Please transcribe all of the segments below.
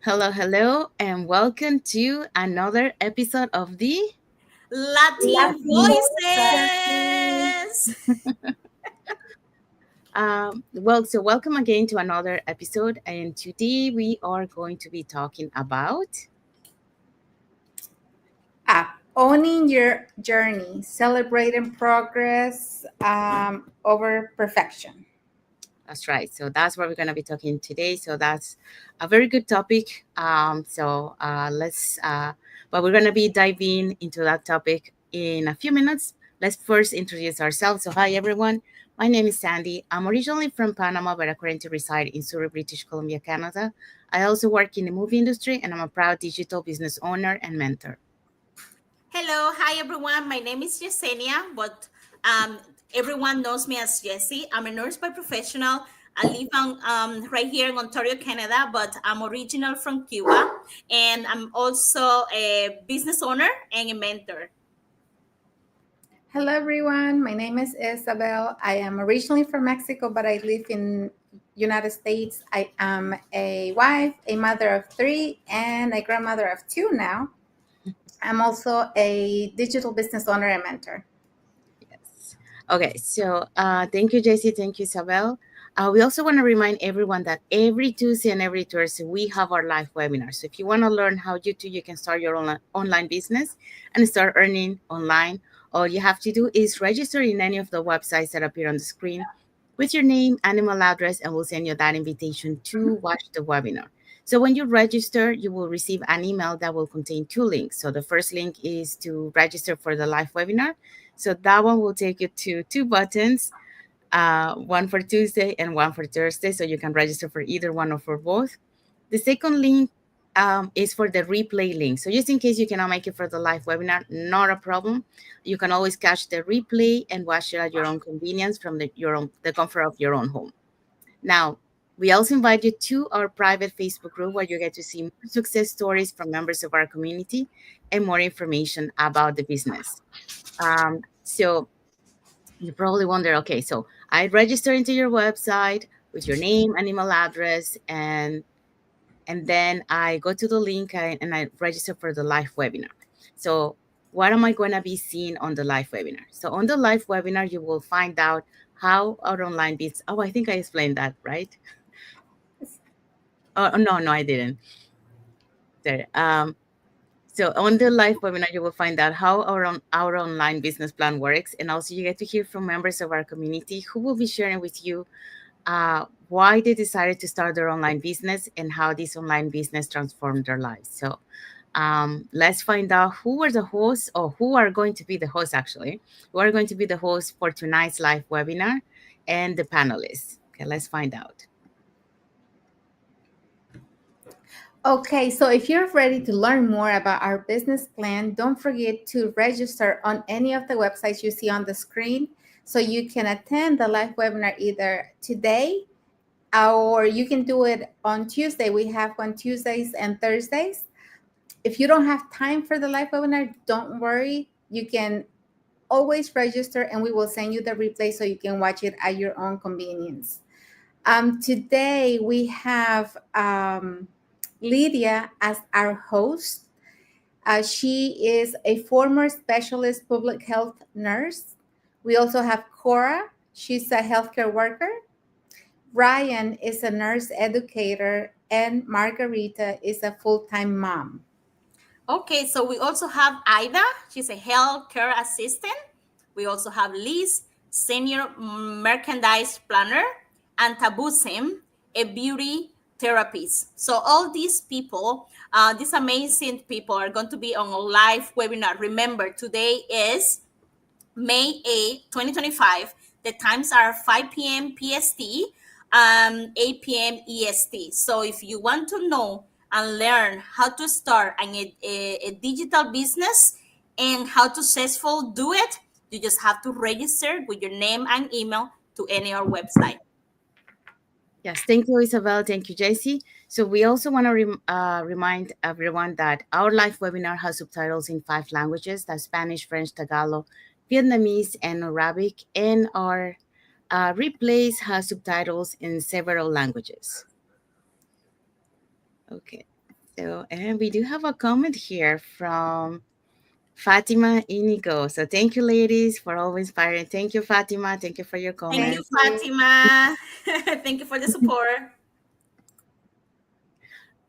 Hello, and welcome to another episode of the. Latin Latin voices. Welcome again to another episode, and today we are going to be talking about. Owning your journey, celebrating progress over perfection. That's right. So that's what we're going to be talking today. So that's a very good topic. But we're going to be diving into that topic in a few minutes. Let's first introduce ourselves. So, hi everyone. My name is Sandy. I'm originally from Panama, but I currently reside in Surrey, British Columbia, Canada. I also work in the movie industry, and I'm a proud digital business owner and mentor. Hello, hi everyone. My name is Yesenia, but everyone knows me as Jessie. I'm a nurse by professional. I live right here in Ontario, Canada, but I'm original from Cuba, and I'm also a business owner and a mentor. Hello, everyone. My name is Isabel. I am originally from Mexico, but I live in United States. I am a wife, a mother of three, and a grandmother of two now. I'm also a digital business owner and mentor. Yes. Okay, so thank you, JC. Thank you, Isabel. We also want to remind everyone that every Tuesday and every Thursday we have our live webinar. So if you want to learn how you can start your online business and start earning online, all you have to do is register in any of the websites that appear on the screen with your name and email address, and we'll send you that invitation to watch the webinar. So when you register, you will receive an email that will contain two links. So the first link is to register for the live webinar. So that one will take you to two buttons, one for Tuesday and one for Thursday. So you can register for either one or for both. The second link is for the replay link. So just in case you cannot make it for the live webinar, not a problem. You can always catch the replay and watch it at your own convenience from the comfort of your own home. Now, we also invite you to our private Facebook group where you get to see more success stories from members of our community and more information about the business. So you probably wonder, okay, so I register into your website with your name and email address, and then I go to the link and I register for the live webinar. So what am I going to be seeing on the live webinar? So on the live webinar, you will find out how our online business. Oh, I think I explained that, right? Oh, no, I didn't. There. So on the live webinar, you will find out how our online business plan works, and also you get to hear from members of our community who will be sharing with you why they decided to start their online business and how this online business transformed their lives. So let's find out who are the hosts, or who are going to be the hosts actually, who are going to be the hosts for tonight's live webinar and the panelists. Okay, let's find out. Okay, so if you're ready to learn more about our business plan, don't forget to register on any of the websites you see on the screen so you can attend the live webinar either today or you can do it on Tuesday. We have one Tuesdays and Thursdays. If you don't have time for the live webinar, don't worry. You can always register and we will send you the replay so you can watch it at your own convenience. Today we have Lydia as our host. She is a former specialist public health nurse. We also have Cora. She's a healthcare worker. Ryan is a nurse educator, and Margarita is a full-time mom. Okay, so we also have Ida. She's a healthcare assistant. We also have Liz, senior merchandise planner, and Tabusim, a beauty therapist. So all these people, these amazing people are going to be on a live webinar. Remember, today is May 8th, 2025. The times are 5 p.m. PST, 8 p.m. EST. So if you want to know and learn how to start a digital business and how to successful do it, you just have to register with your name and email to any of our website. Yes, thank you, Isabel. Thank you, JC. So we also want to remind everyone that our live webinar has subtitles in 5 languages: that's Spanish, French, Tagalog, Vietnamese, and Arabic. And our replays has subtitles in several languages. Okay. So, and we do have a comment here from Fatima Inigo. So, thank you, ladies, for always inspiring. Thank you, Fatima. Thank you for your Thank Thank you, comment. you. Fatima. Thank you for the support.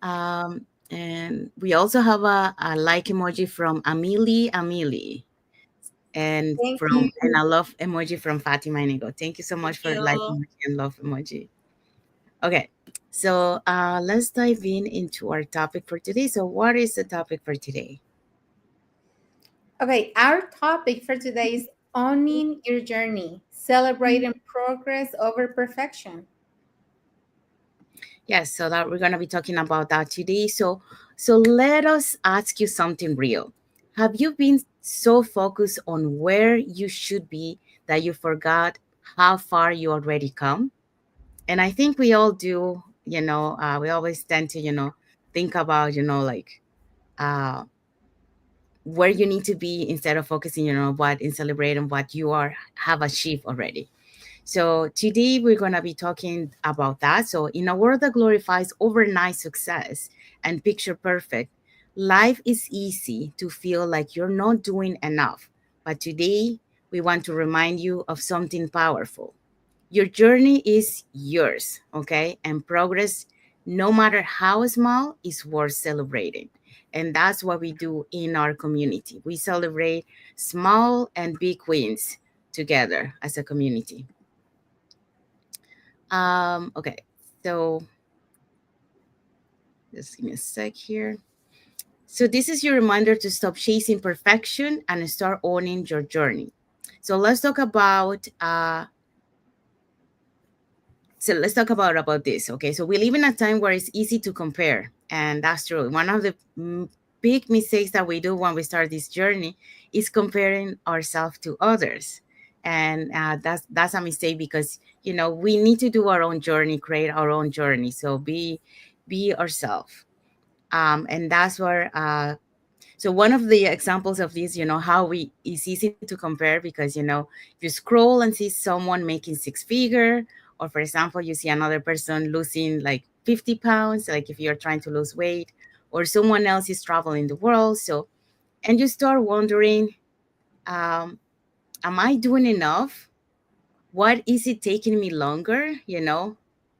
And we also have a like emoji from Amili, and Thank from you. and a love emoji from Fatima Inigo. Thank you so Thank much for like you. emoji and love emoji. Okay, so let's dive in into our topic for today. So, what is the topic for today? Okay, our topic for today is owning your journey, celebrating progress over perfection. Yes, so that we're gonna be talking about that today. So let us ask you something real. Have you been so focused on where you should be that you forgot how far you already come? And I think we all do. We always tend to think about like uh, where you need to be instead of focusing what and celebrating what you are have achieved already. So today we're going to be talking about that. So in a world that glorifies overnight success and picture perfect, life is easy to feel like you're not doing enough. But today we want to remind you of something powerful. Your journey is yours, okay? And progress, no matter how small, is worth celebrating. And that's what we do in our community. We celebrate small and big wins together as a community. Okay, so just give me a sec here. So this is your reminder to stop chasing perfection and start owning your journey. So let's talk about this. Okay, so we live in a time where it's easy to compare, and that's true. One of the big mistakes that we do when we start this journey is comparing ourselves to others, and that's a mistake because we need to do our own journey, create our own journey. So be ourselves, and that's where so one of the examples of this, how we it's easy to compare because you scroll and see someone making six figure, or for example, you see another person losing like 50 pounds, like if you're trying to lose weight, or someone else is traveling the world. So, and you start wondering, um, am I doing enough? What is it taking me longer?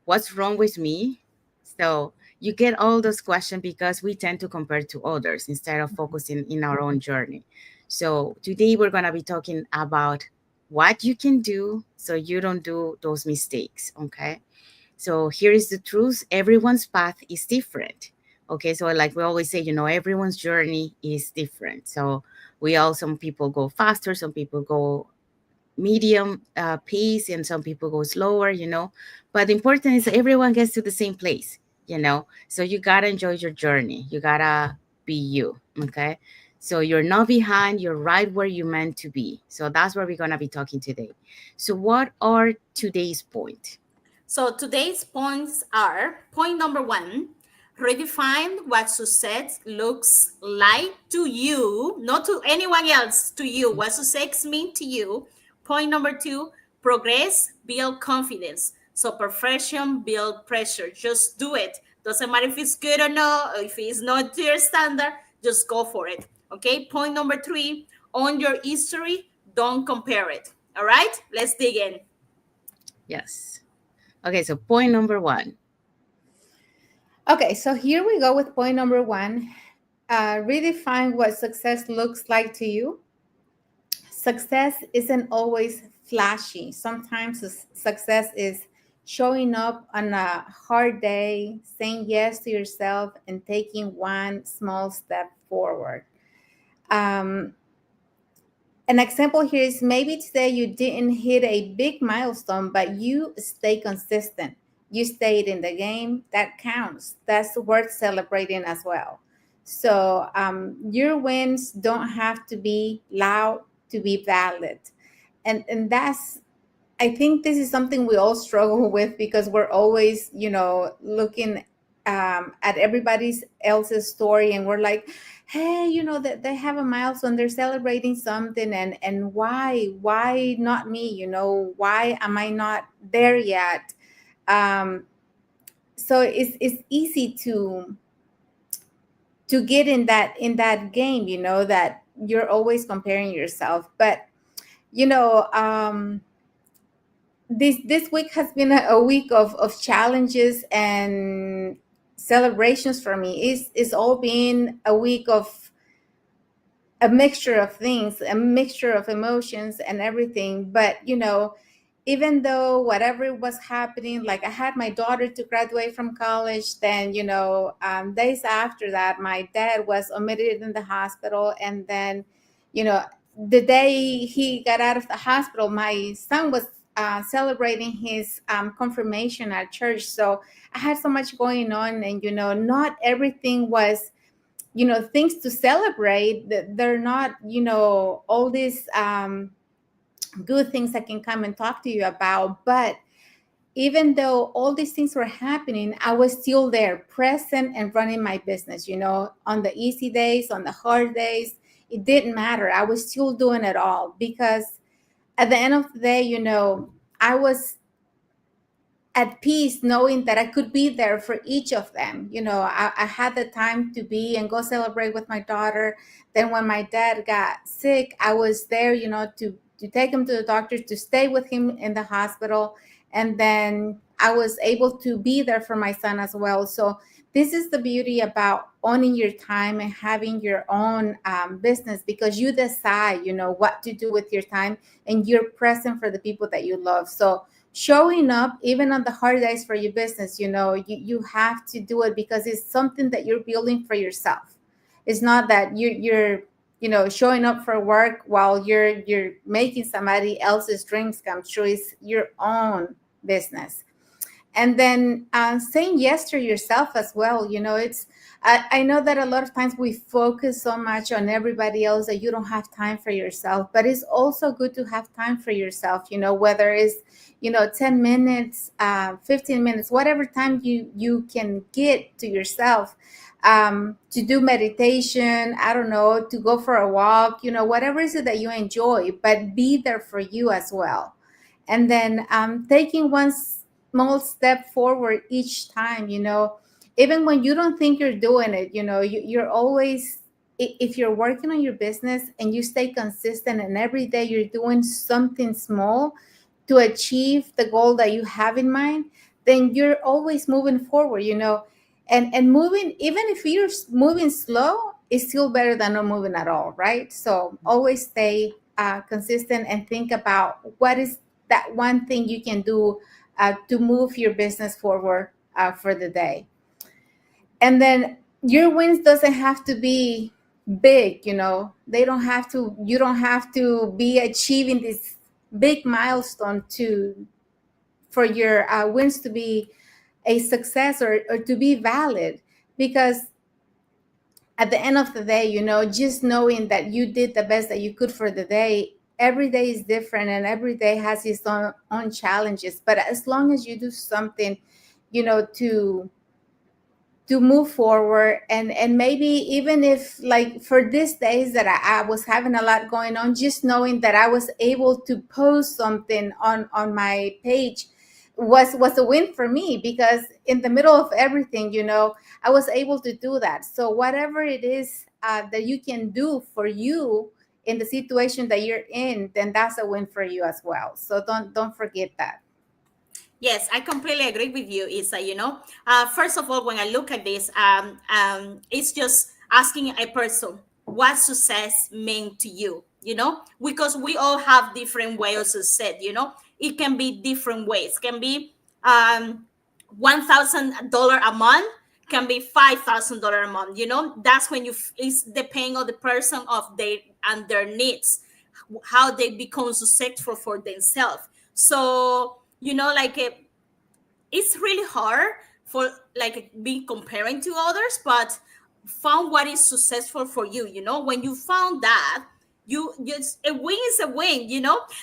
What's wrong with me? So you get all those questions because we tend to compare to others instead of focusing in our own journey. So today we're going to be talking about what you can do so you don't do those mistakes. Okay. So here is the truth: everyone's path is different. Okay. So, like we always say, everyone's journey is different. So, some people go faster, some people go medium pace, and some people go slower, but the important is everyone gets to the same place. So you gotta enjoy your journey, you gotta be you. Okay, so you're not behind, you're right where you meant to be. So that's what we're gonna be talking today. So what are today's point? So today's points are point number one, redefine what success looks like to you, not to anyone else, to you. What success mean to you. Point number two, progress, build confidence. So perfection, build pressure. Just do it. Doesn't matter if it's good or not, or if it's not to your standard, just go for it. Okay. Point number three, own your history, don't compare it. All right, let's dig in. Yes. Okay, so point number one. Okay, so here we go with point number one. Redefine what success looks like to you. Success isn't always flashy. Sometimes success is showing up on a hard day, saying yes to yourself, and taking one small step forward. Um, an example here is maybe today you didn't hit a big milestone, but you stay consistent. You stayed in the game. That counts. That's worth celebrating as well. So your wins don't have to be loud to be valid. And that's, I think this is something we all struggle with because we're always, looking at everybody's else's story, and we're like, hey, that they have a milestone, they're celebrating something, and why not me? Why am I not there yet? Um, so it's easy to to get in that game, that you're always comparing yourself. But you know this week has been a week of challenges and celebrations for me. It's all been a week of a mixture of things, a mixture of emotions and everything. But even though whatever was happening, like I had my daughter to graduate from college, then days after that, my dad was admitted in the hospital, and then you know the day he got out of the hospital, my son was celebrating his confirmation at church. So I had so much going on, and not everything was things to celebrate. They're not all these good things I can come and talk to you about. But even though all these things were happening, I was still there, present and running my business, on the easy days, on the hard days. It didn't matter. I was still doing it all, because at the end of the day, I was at peace knowing that I could be there for each of them. I had the time to be and go celebrate with my daughter. Then when my dad got sick, I was there, to take him to the doctor, to stay with him in the hospital. And then I was able to be there for my son as well. So this is the beauty about owning your time and having your own business, because you decide, what to do with your time, and you're present for the people that you love. So showing up even on the hard days for your business, you have to do it because it's something that you're building for yourself. It's not that you're showing up for work while you're making somebody else's dreams come true. It's your own business. And then saying yes to yourself as well. I know that a lot of times we focus so much on everybody else that you don't have time for yourself, but it's also good to have time for yourself, whether it's 10 minutes, 15 minutes, whatever time you can get to yourself, to do meditation, I don't know, to go for a walk, whatever is it that you enjoy, but be there for you as well. And then taking one small step forward each time, even when you don't think you're doing it. You're always, if you're working on your business and you stay consistent and every day you're doing something small to achieve the goal that you have in mind, then you're always moving forward. And moving, even if you're moving slow, is still better than not moving at all, right? So always stay consistent and think about what is that one thing you can do to move your business forward for the day. And then your wins doesn't have to be big. They don't have to, you don't have to be achieving this big milestone for your wins to be a success, or to be valid. Because at the end of the day, just knowing that you did the best that you could for the day. Every day is different, and every day has its own challenges. But as long as you do something, to move forward, and maybe even if, like, for these days that I was having a lot going on, just knowing that I was able to post something on my page was a win for me, because in the middle of everything, I was able to do that. So whatever it is that you can do for you in the situation that you're in, then that's a win for you as well. So don't forget that. Yes, I completely agree with you, Isa. First of all, when I look at this, it's just asking a person what success meant to you, because we all have different ways of success, it can be different ways, can be $1,000 a month, can be $5,000 a month, that's when it's depending on the person of their and their needs, how they become successful for themselves. So like it's really hard for like being comparing to others, but found what is successful for you. When you found that, you just, a win is a win.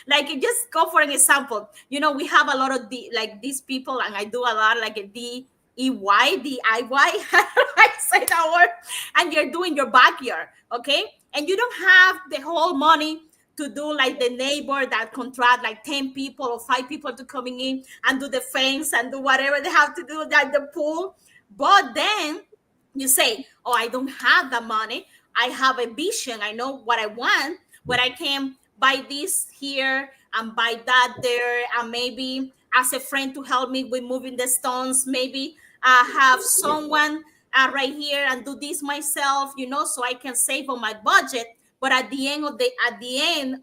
Like, just go for an example. We have a lot of like these people, and I do a lot like a DIY. I say that word. And you're doing your backyard, okay, and you don't have the whole money to do like the neighbor that contract like 10 people or 5 people to coming in and do the fence and do whatever they have to do at the pool. But then You say, oh, I don't have the money. I have a vision. I know what I want, but I can buy this here and buy that there, and maybe ask a friend to help me with moving the stones. Maybe have someone right here and do this myself, so I can save on my budget. But at the end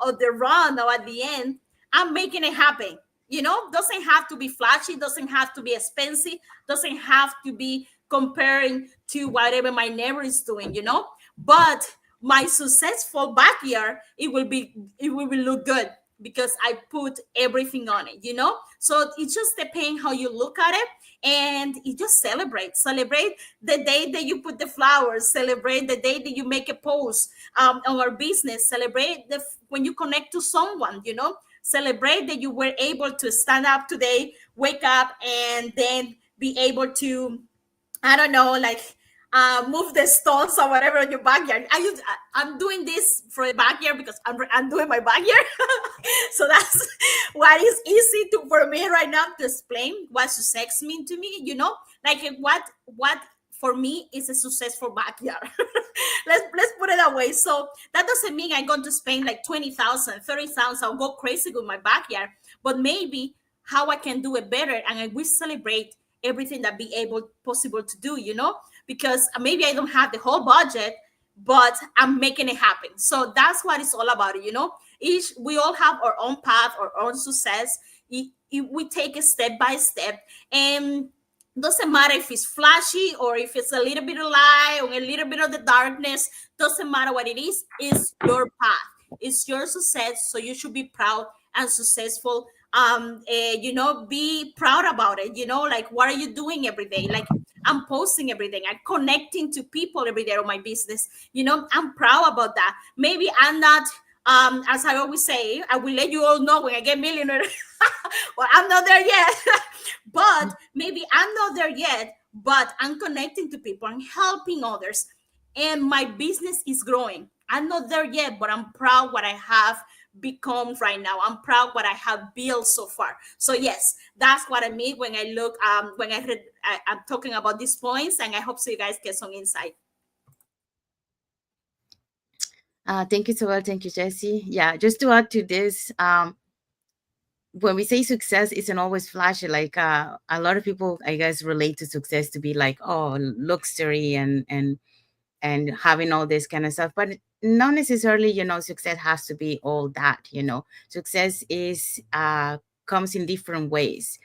of the run, or at the end, I'm making it happen. Doesn't have to be flashy, doesn't have to be expensive, doesn't have to be comparing to whatever my neighbor is doing. But my successful backyard, it will look good because I put everything on it. So it just depends how you look at it. And you just celebrate the day that you put the flowers, celebrate the day that you make a post on our business, celebrate when you connect to someone. Celebrate that you were able to stand up today, wake up, and then be able to, I don't know, like move the stones or whatever in your backyard. I'm doing this for the backyard because I'm doing my backyard. So that's what is easy for me right now to explain what success mean to me. Like what for me is a successful backyard. Let's put it that way. So that doesn't mean I'm going to spend like 20,000, 30,000. I'll go crazy with my backyard, but maybe how I can do it better, and I will celebrate everything that be able possible to do. Because maybe I don't have the whole budget, but I'm making it happen. So that's what it's all about. We all have our own path, our own success. We take it step by step, and doesn't matter if it's flashy or if it's a little bit of light or a little bit of the darkness. Doesn't matter what it is. It's your path, it's your success, so you should be proud and successful. Be proud about it. Like, what are you doing every day? Like, I'm posting everything, I'm connecting to people every day on my business. I'm proud about that. Maybe I'm not, as I always say, I will let you all know when I get millionaire. Well, I'm not there yet. But maybe I'm not there yet, but I'm connecting to people, I'm helping others, and my business is growing. I'm not there yet, but I'm proud what I have become right now. I'm proud what I have built so far. So yes, that's what I mean when I look when I read I'm talking about these points, and I hope so you guys get some insight. Thank you so much. Thank you, Jessie. Yeah, just to add to this, when we say success isn't always flashy, like a lot of people, I guess, relate to success to be like, oh, luxury and having all this kind of stuff, but not necessarily, success has to be all that. Success is comes in different ways.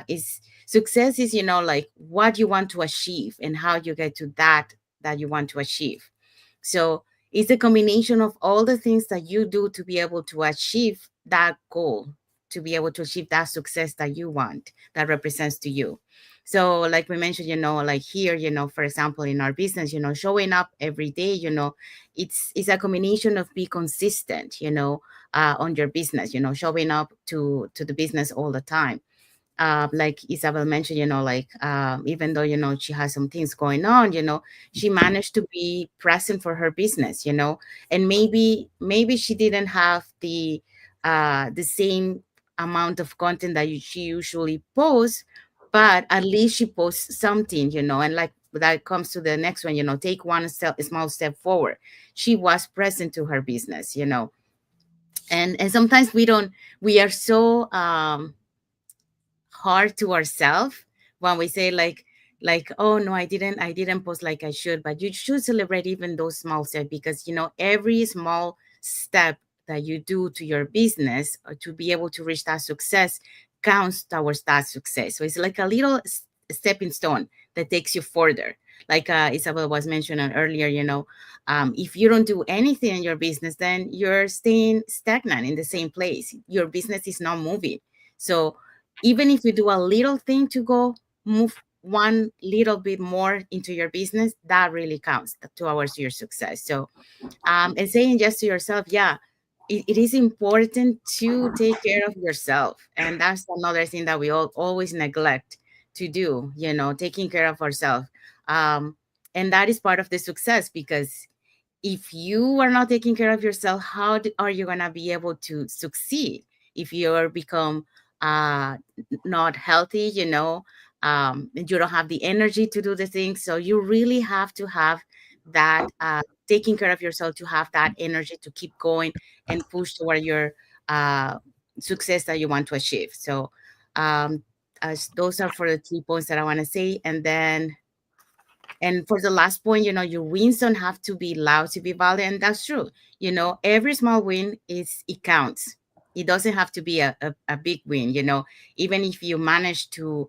Is Success is, like what you want to achieve and how you get to that you want to achieve. So it's a combination of all the things that you do to be able to achieve that goal, to be able to achieve that success that you want, that represents to you. So like we mentioned, like here, for example, in our business, showing up every day, it's a combination of be consistent, on your business, showing up to the business all the time. Like Isabel mentioned, like even though she has some things going on, she managed to be present for her business, and maybe she didn't have the same amount of content that she usually posts, but at least she posts something, and like that comes to the next one, take one small step forward. She was present to her business, and sometimes we are so hard to ourselves when we say like, oh no, I didn't post like I should. But you should celebrate even those small steps, because every small step that you do to your business or to be able to reach that success counts towards that success. So it's like a little stepping stone that takes you further. Like Isabel was mentioning earlier, if you don't do anything in your business, then you're staying stagnant in the same place. Your business is not moving. So even if you do a little thing to go move one little bit more into your business, that really counts towards your success. So and saying just to yourself, yeah, it is important to take care of yourself, and that's another thing that we all always neglect to do, taking care of ourselves. And that is part of the success, because if you are not taking care of yourself, how are you going to be able to succeed if you're become not healthy, you don't have the energy to do the things. So you really have to have that taking care of yourself, to have that energy to keep going and push toward your uh, success that you want to achieve. So um, as those are for the 3 points that I want to say. And for the last point, your wins don't have to be loud to be valid, and that's true. Every small win it counts. It doesn't have to be a big win. Even if you manage to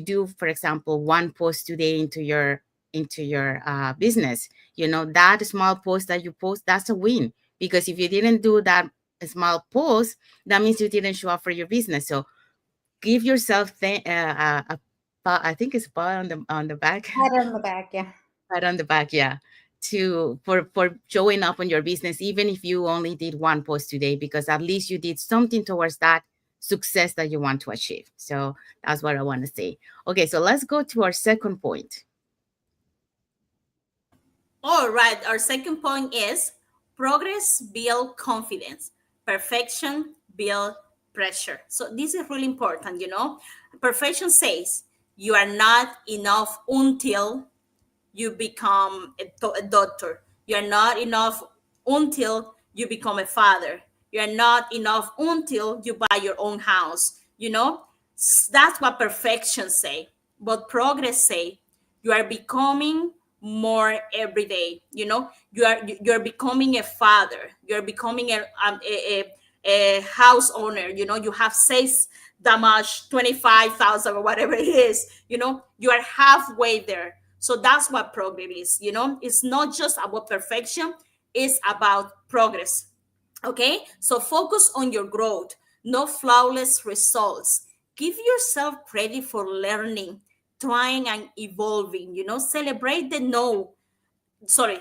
do, for example, one post today into your business, that small post that you post, that's a win. Because if you didn't do that small post, that means you didn't show up for your business. So give yourself I think it's pat on the back. Pat on the back, yeah. Pat on the back, yeah, to for showing up on your business, even if you only did one post today, because at least you did something towards that success that you want to achieve. So that's what I want to say. Okay, so let's go to our second point. All right, our second point is progress build confidence, perfection build pressure. So this is really important, Perfection says you are not enough until you become a doctor. You're not enough until you become a father. You're not enough until you buy your own house. That's what perfection say. But progress say you are becoming more every day. You're becoming a father. You're becoming a house owner. You have says that much 25,000 or whatever it is. You are halfway there. So that's what progress is. It's not just about perfection, it's about progress. Okay, so focus on your growth, no flawless results. Give yourself credit for learning, trying, and evolving. Celebrate the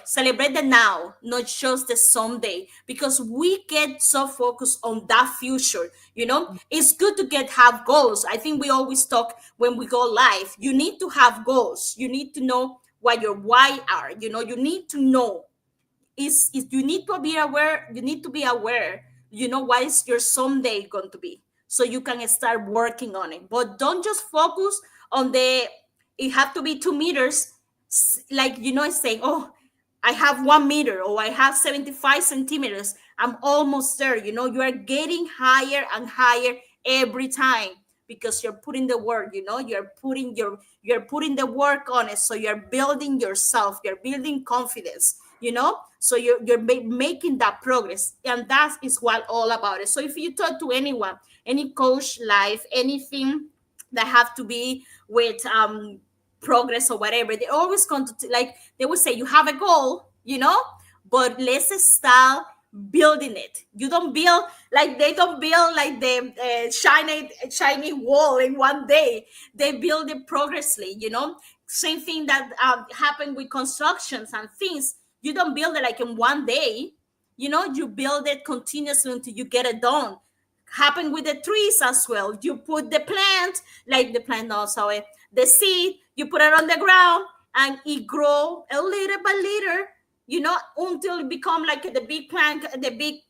celebrate the now, not just the someday, because we get so focused on that future. It's good to have goals. I think we always talk when we go live. You need to have goals. You need to know what your why are. You need to know is you need to be aware. You need to be aware. What is your someday going to be, so you can start working on it. But don't just focus on it have to be 2 meters. Like it's saying, oh, I have 1 meter, or I have 75 centimeters. I'm almost there. You are getting higher and higher every time, because you're putting the work. You're putting the work on it. So you're building yourself. You're building confidence. So you're making that progress, and that is what all about it. So if you talk to anyone, any coach, life, anything that have to be with progress or whatever, they always come to like they would say, you have a goal, but let's start building it. You don't build like they don't build like the shiny wall in one day. They build it progressively. Same thing that happened with constructions and things. You don't build it like in one day. You build it continuously until you get it done. Happen with the trees as well. You put the plant, like the plant also, the seed, you put it on the ground, and it grow a little by little, until it become like the big plant, the big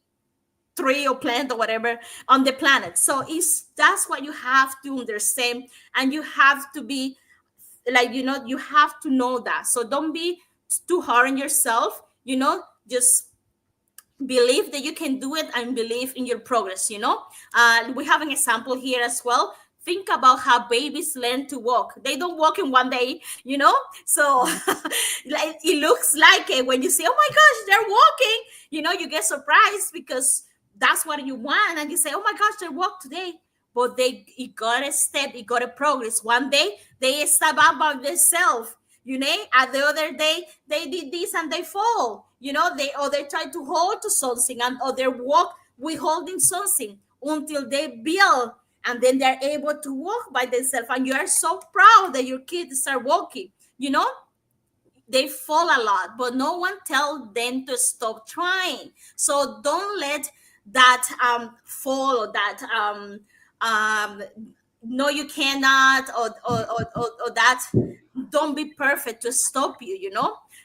tree or plant or whatever on the planet. So that's what you have to understand, and you have to be like, you have to know that. So don't be too hard on yourself. Just believe that you can do it, and believe in your progress. We have an example here as well. Think about how babies learn to walk. They don't walk in one day. So like, it looks like it when you say, oh my gosh, they're walking. You get surprised, because that's what you want, and you say, oh my gosh, they walk today. But it got a step, it got a progress. One day they step up by themselves, and the other day they did this and they fall, they try to hold to something, and or they walk with holding something until they build, and then they're able to walk by themselves. And you are so proud that your kids start walking. They fall a lot, but no one tells them to stop trying. So don't let that fall, or that um, no, you cannot, or that don't be perfect to stop you.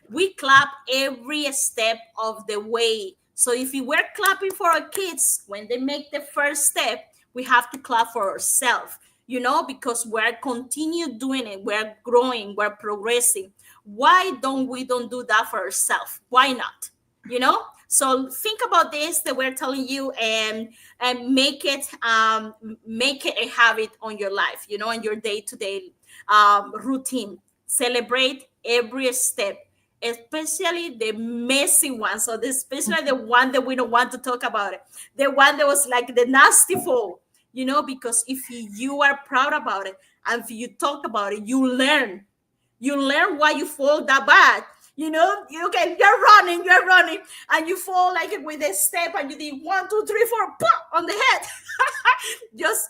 We clap every step of the way. So if we were clapping for our kids when they make the first step, we have to clap for ourselves. because we're continue doing it, we're growing, we're progressing. Why don't do that for ourselves? Why not? So think about this that we're telling you, and make it a habit on your life, in your day-to-day routine. Celebrate every step, especially the messy one. So especially the one that we don't want to talk about it, the one that was like the nasty fall, because if you are proud about it and if you talk about it, you learn why you fall that bad. You're running, and you fall like with a step, and you did 1, 2, 3, 4, pop on the head. Just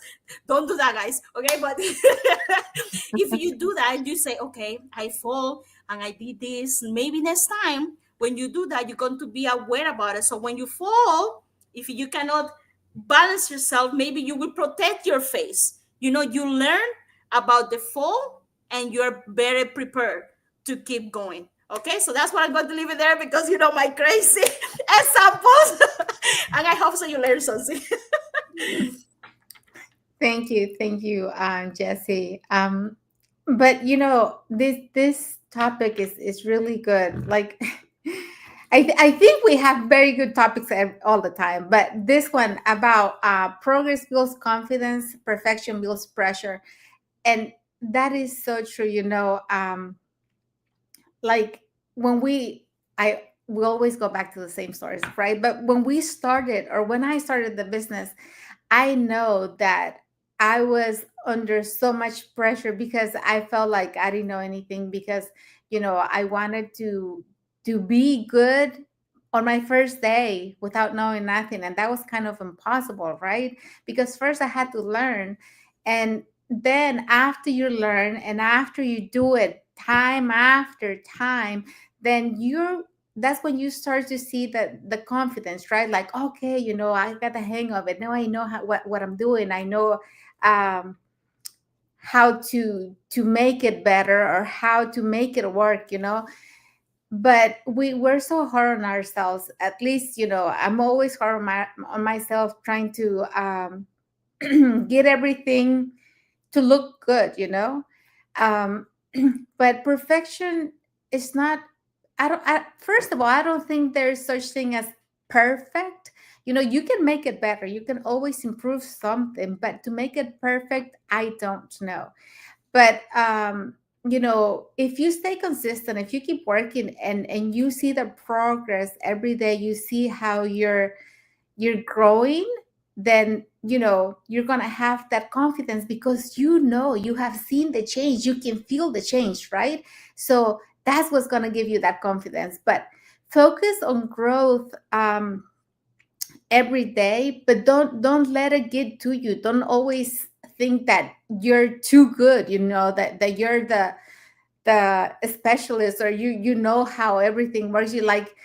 don't do that, guys. Okay, but if you do that, you say, okay, I fall and I did this. Maybe next time when you do that, you're going to be aware about it. So when you fall, if you cannot balance yourself, maybe you will protect your face. You learn about the fall, and you're very prepared to keep going. Okay, so that's what I'm going to leave it there, because my crazy examples, and I hope so you learn something. Thank you, Jesse. But this topic is really good. Like, I think we have very good topics all the time, but this one about progress builds confidence, perfection builds pressure, and that is so true. Like when we always go back to the same stories, right? But when we started, or when I started the business, I know that I was under so much pressure because I felt like I didn't know anything, because I wanted to be good on my first day without knowing nothing, and that was kind of impossible, right? Because first I had to learn, and then after you learn and after you do it time after time, then that's when you start to see the confidence, right? Like, okay, I got the hang of it now. I know what I'm doing. I know um how to make it better, or how to make it work. But we're so hard on ourselves. At least, I'm always hard on myself, trying to get everything to look good. um but perfection is not. First of all, I don't think there's such thing as perfect. You can make it better, you can always improve something, but to make it perfect, I don't know. But if you stay consistent, if you keep working, and you see the progress every day, you see how you're growing, then you're gonna have that confidence, because you have seen the change, you can feel the change, right? So that's what's gonna give you that confidence. But focus on growth every day, but don't let it get to you. Don't always think that you're too good, that you're the specialist, or you know how everything works. You like,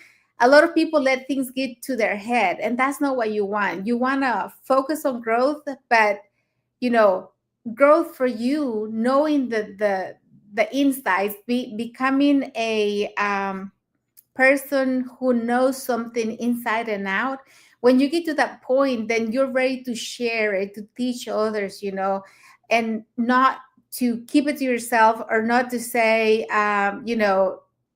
a lot of people let things get to their head, and that's not what you want. You want to focus on growth, but you know growth for you, knowing the insights, becoming a person who knows something inside and out. When you get to that point, then you're ready to share it, to teach others, and not to keep it to yourself, or not to say,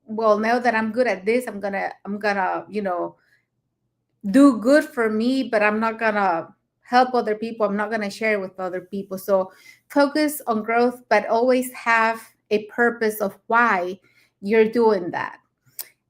well, now that I'm good at this, I'm gonna do good for me, but I'm not gonna help other people, I'm not gonna share it with other people. So focus on growth, but always have a purpose of why you're doing that,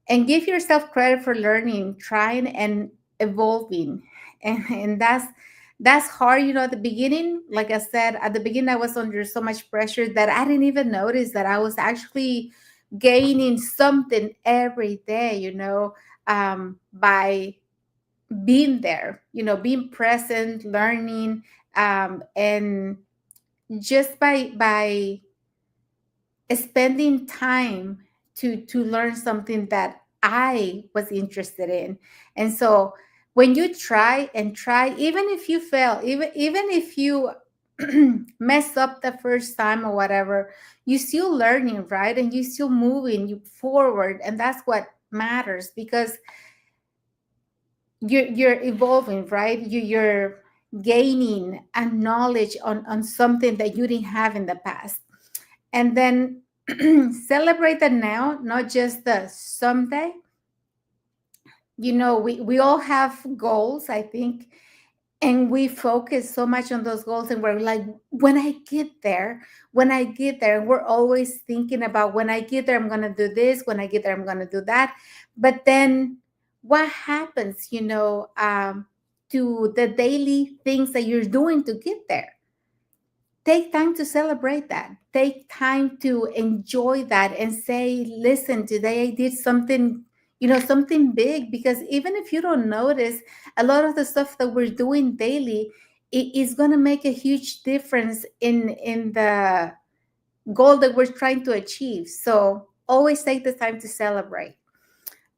and give yourself credit for learning, trying, and evolving. And that's hard, at the beginning. Like I said, at the beginning, I was under so much pressure that I didn't even notice that I was actually gaining something every day, by being there, being present, learning, and just by spending time to learn something that I was interested in. And so when you try and try, even if you fail, even if you mess up the first time or whatever, you still learning, right? And you still moving you forward, and that's what matters, because you're evolving, right? gaining a knowledge on something that you didn't have in the past. And then celebrate the now, not just the someday. We all have goals, I think, and we focus so much on those goals, and we're like, when I get there, and we're always thinking about, when I get there I'm going to do this, when I get there I'm going to do that. But then what happens, to the daily things that you're doing to get there? Take time to celebrate that. Take time to enjoy that and say, listen, today I did something, something big. Because even if you don't notice, a lot of the stuff that we're doing daily, it is going to make a huge difference in the goal that we're trying to achieve. So always take the time to celebrate.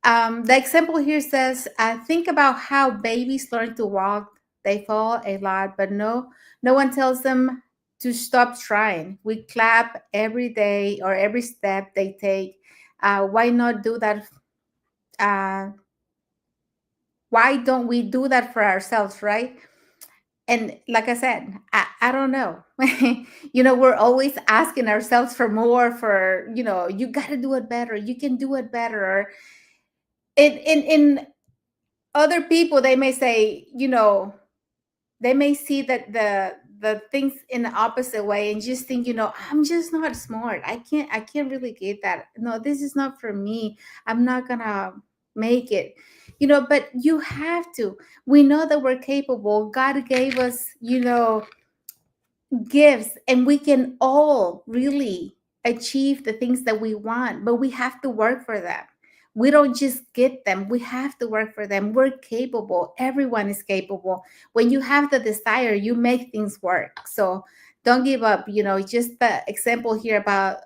The example here says, think about how babies learn to walk. They fall a lot, but no one tells them to stop trying. We clap every day or every step they take. Why not do that? Uh, why don't we do that for ourselves, right? And like I said, I don't know. We're always asking ourselves for more, for, you got to do it better. You can do it better. In other people, they may say, they may see that the things in the opposite way and just think, I'm just not smart. I can't really get that. No, this is not for me. I'm not gonna make it. But you have to. We know that we're capable. God gave us, gifts, and we can all really achieve the things that we want, but we have to work for them. We don't just get them, we have to work for them. We're capable. Everyone is capable. When you have the desire, you make things work. So don't give up. Just the example here about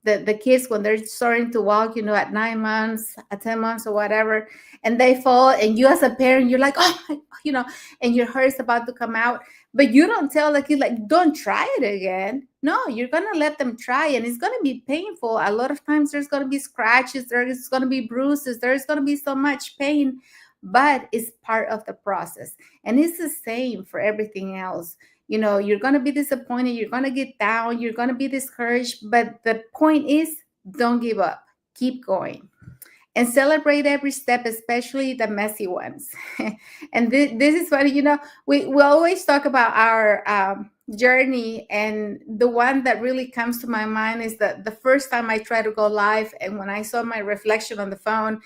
the kids when they're starting to walk, at 9 months, at 10 months, or whatever, and they fall, and you as a parent, you're like, oh my, and your hair is about to come out. But you don't tell the kid, like, don't try it again. No, you're gonna let them try, and it's gonna be painful. A lot of times there's gonna be scratches, there's gonna be bruises, there's gonna be so much pain, but it's part of the process. And it's the same for everything else. You're gonna be disappointed, you're gonna get down, you're gonna be discouraged, but the point is, don't give up. Keep going and celebrate every step, especially the messy ones. And this is funny, we always talk about our journey, and the one that really comes to my mind is that the first time I tried to go live, and when I saw my reflection on the phone,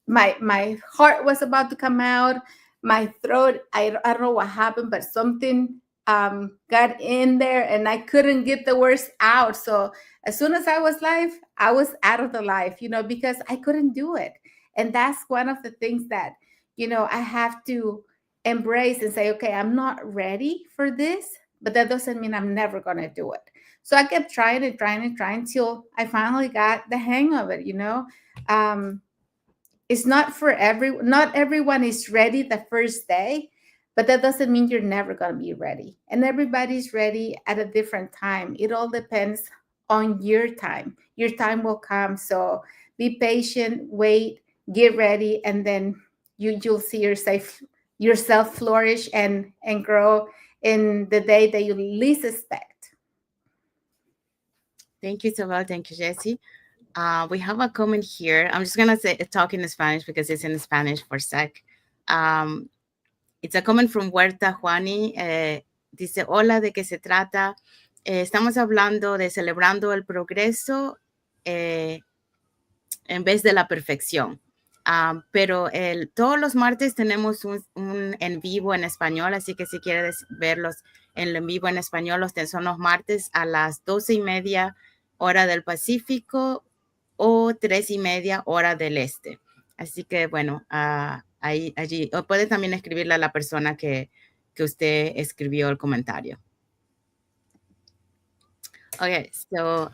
my heart was about to come out, my throat, I don't know what happened, but something got in there, and I couldn't get the words out. So as soon as I was live, I was out of the live, because I couldn't do it. And that's one of the things that, I have to embrace and say, okay, I'm not ready for this, but that doesn't mean I'm never going to do it. So I kept trying and trying and trying till I finally got the hang of it. It's not everyone is ready the first day, but that doesn't mean you're never going to be ready. And everybody's ready at a different time. It all depends on your time. Your time will come. So be patient, wait, get ready, and then you'll see yourself flourish and grow in the day that you least expect. Thank you, Isabel. Thank you, Jesse. We have a comment here. I'm just gonna say talk in Spanish because it's in Spanish for a sec. Um, it's a comment from Huerta Juani. Dice, hola, ¿de qué se trata? Estamos hablando de celebrando el progreso en vez de la perfección. Pero todos los martes tenemos un en vivo en español, así que si quieres verlos en vivo en español, son los martes a las 12:30 hora del Pacífico o 3:30 hora del Este. Así que bueno, allí o puede también escribirle a la persona que usted escribió el comentario. Okay, so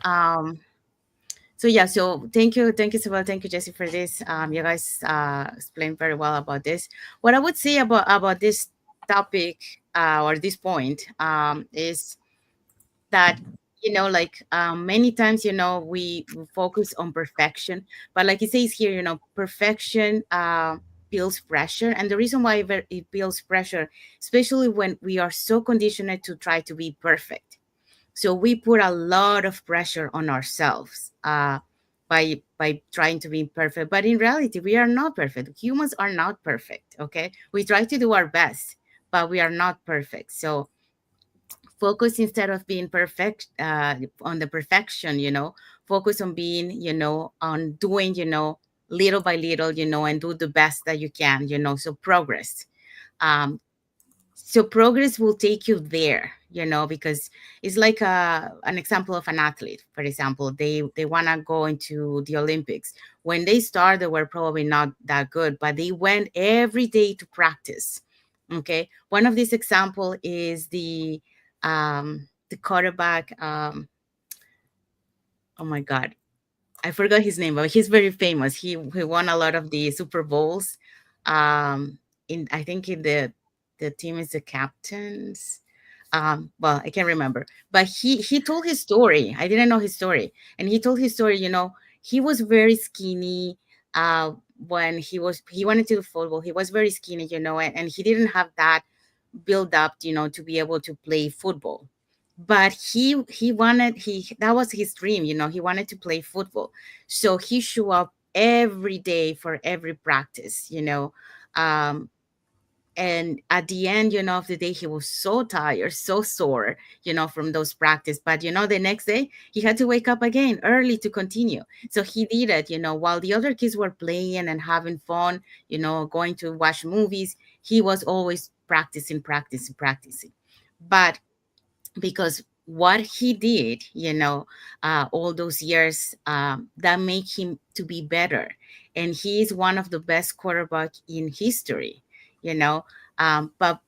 yeah, so thank you, Isabel, thank you, Jesse, for this. You guys explained very well about this. What I would say about this topic or this point is that many times we focus on perfection, but like it says here, perfection builds pressure. And the reason why it builds pressure, especially when we are so conditioned to try to be perfect, so we put a lot of pressure on ourselves by trying to be perfect. But in reality, we are not perfect. Humans are not perfect. Okay, we try to do our best, but we are not perfect. So focus, instead of being perfect on the perfection, focus on being, on doing, little by little, and do the best that you can, so progress. um, so progress will take you there, because it's like an example of an athlete. For example, they want to go into the Olympics. When they start, they were probably not that good, but they went every day to practice. Okay, one of these example is the quarterback. Oh my god, I forgot his name, but he's very famous. He won a lot of the Super Bowls. In I think in the team is the captains. Well, I can't remember, but he told his story. I didn't know his story, and he told his story. He was very skinny. When he wanted to do football, he was very skinny. And he didn't have that build up, to be able to play football. But he wanted he that was his dream, he wanted to play football. So he showed up every day for every practice. Um, and at the end, of the day, he was so tired, so sore, from those practice. But the next day he had to wake up again early to continue. So he did it, while the other kids were playing and having fun, going to watch movies. He was always practicing, practicing, practicing. But because what he did, all those years, that made him to be better. And he is one of the best quarterback in history, you know. But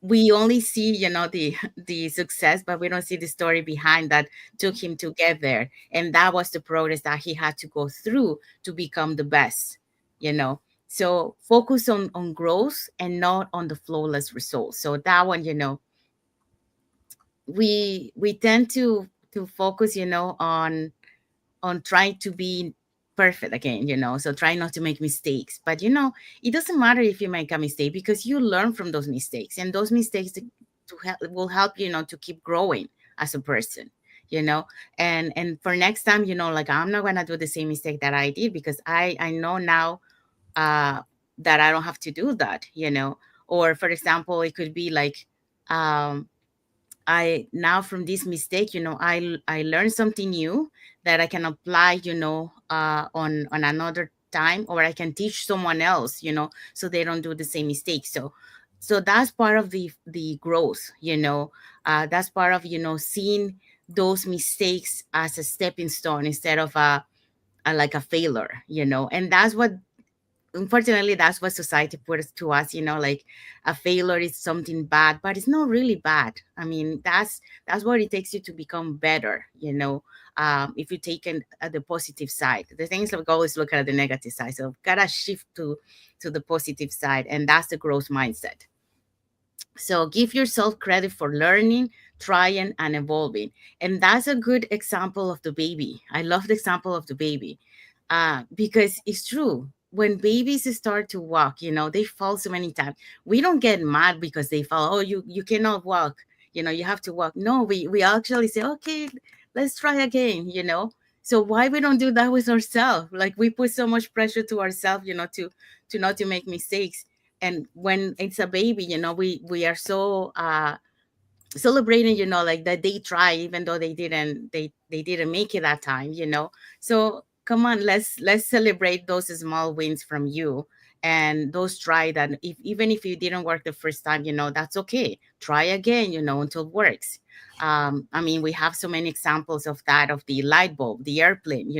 we only see, the success, but we don't see the story behind that took him to get there. And that was the progress that he had to go through to become the best, you know. So focus on growth and not on the flawless results. So that one, we tend to focus, on trying to be perfect again, so try not to make mistakes. But it doesn't matter if you make a mistake, because you learn from those mistakes, and those mistakes will help you, to keep growing as a person, you know and for next time, like, I'm not gonna do the same mistake that I did, because I know now, uh that I don't have to do that, or for example, it could be like, um I now, from this mistake, I learned something new that I can apply, on another time, or I can teach someone else, so they don't do the same mistake. So that's part of the growth, that's part of, seeing those mistakes as a stepping stone instead of a like a failure, and that's what, unfortunately, that's what society puts to us, like a failure is something bad, but it's not really bad. I mean, that's what it takes you to become better, if you take the positive side. The things like, always look at the negative side, so gotta shift to the positive side, and that's the growth mindset. So give yourself credit for learning, trying, and evolving. And that's a good example of the baby. I love the example of the baby, because it's true. When babies start to walk, they fall so many times. We don't get mad because they fall. Oh, you cannot walk. You have to walk. No, we actually say, okay, let's try again. So why we don't do that with ourselves? Like, we put so much pressure to ourselves, to not to make mistakes. And when it's a baby, we are so celebrating, like that they try, even though they didn't make it that time, so come on, let's celebrate those small wins from you, and those try that, if even if you didn't work the first time, that's okay, try again, until it works. I mean, we have so many examples of that, of the light bulb, the airplane,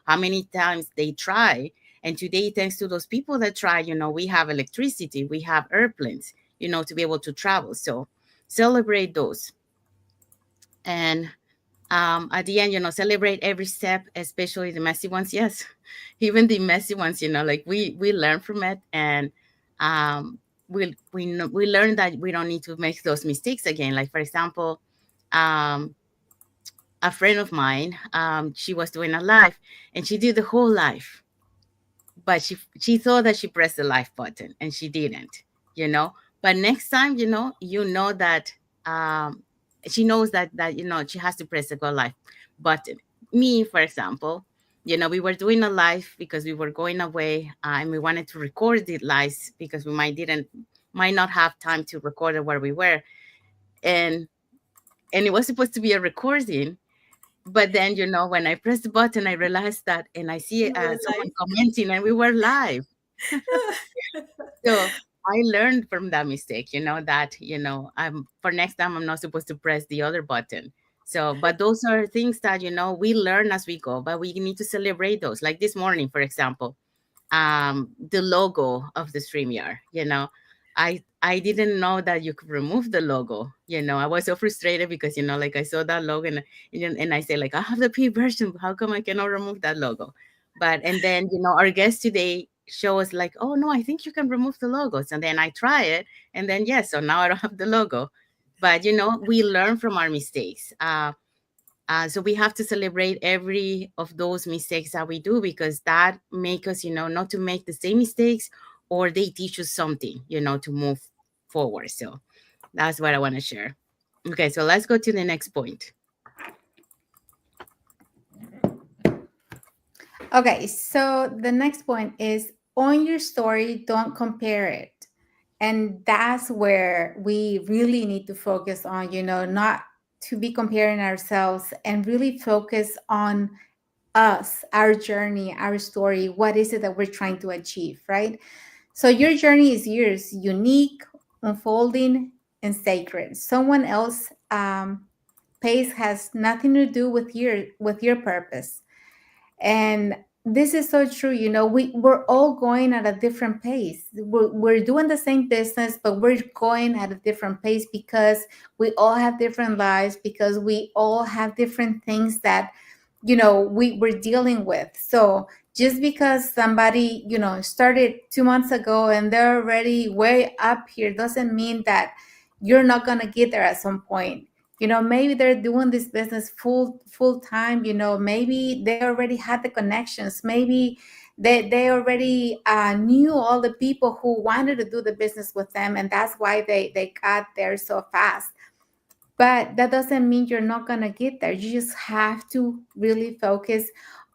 how many times they try. And today, thanks to those people that try, we have electricity, we have airplanes, to be able to travel. So celebrate those. And at the end, celebrate every step, especially the messy ones. Yes, even the messy ones, like we learn from it. And we learn that we don't need to make those mistakes again. Like, for example, um a friend of mine, she was doing a live, and she did the whole live but she thought that she pressed the live button and she didn't, you know. But next time, you know that um she knows that she has to press the go live button. Me, for example, we were doing a live because we were going away, and we wanted to record the lives because we might not have time to record it where we were, and it was supposed to be a recording. But then, when I pressed the button, I realized that, and I see You were someone like, commenting, and we were live. So I learned from that mistake, that, I'm for next time, I'm not supposed to press the other button. So, but those are things that, we learn as we go, but we need to celebrate those. Like this morning, for example, the logo of the StreamYard. I didn't know that you could remove the logo. I was so frustrated because like I saw that logo, and I say, like, I have the P version. How come I cannot remove that logo? But and then our guest today show us like, oh no, I think you can remove the logos. And then I try it, and then yes, so now I don't have the logo. But we learn from our mistakes. So we have to celebrate every of those mistakes that we do, because that make us, not to make the same mistakes, or they teach us something, to move forward. So that's what I want to share. Okay, so let's go to the next point. Okay, so the next point is own your story, don't compare it. And that's where we really need to focus on, not to be comparing ourselves, and really focus on us, our journey, our story. What is it that we're trying to achieve, right? So your journey is yours, unique, unfolding, and sacred. Someone else pace has nothing to do with your purpose. And this is so true. We're all going at a different pace. We're doing the same business, but we're going at a different pace because we all have different lives, because we all have different things that, we're dealing with. So just because somebody, started 2 months ago and they're already way up here doesn't mean that you're not going to get there at some point. Maybe they're doing this business full time. Maybe they already had the connections. Maybe they already knew all the people who wanted to do the business with them, and that's why they got there so fast. But that doesn't mean you're not going to get there. You just have to really focus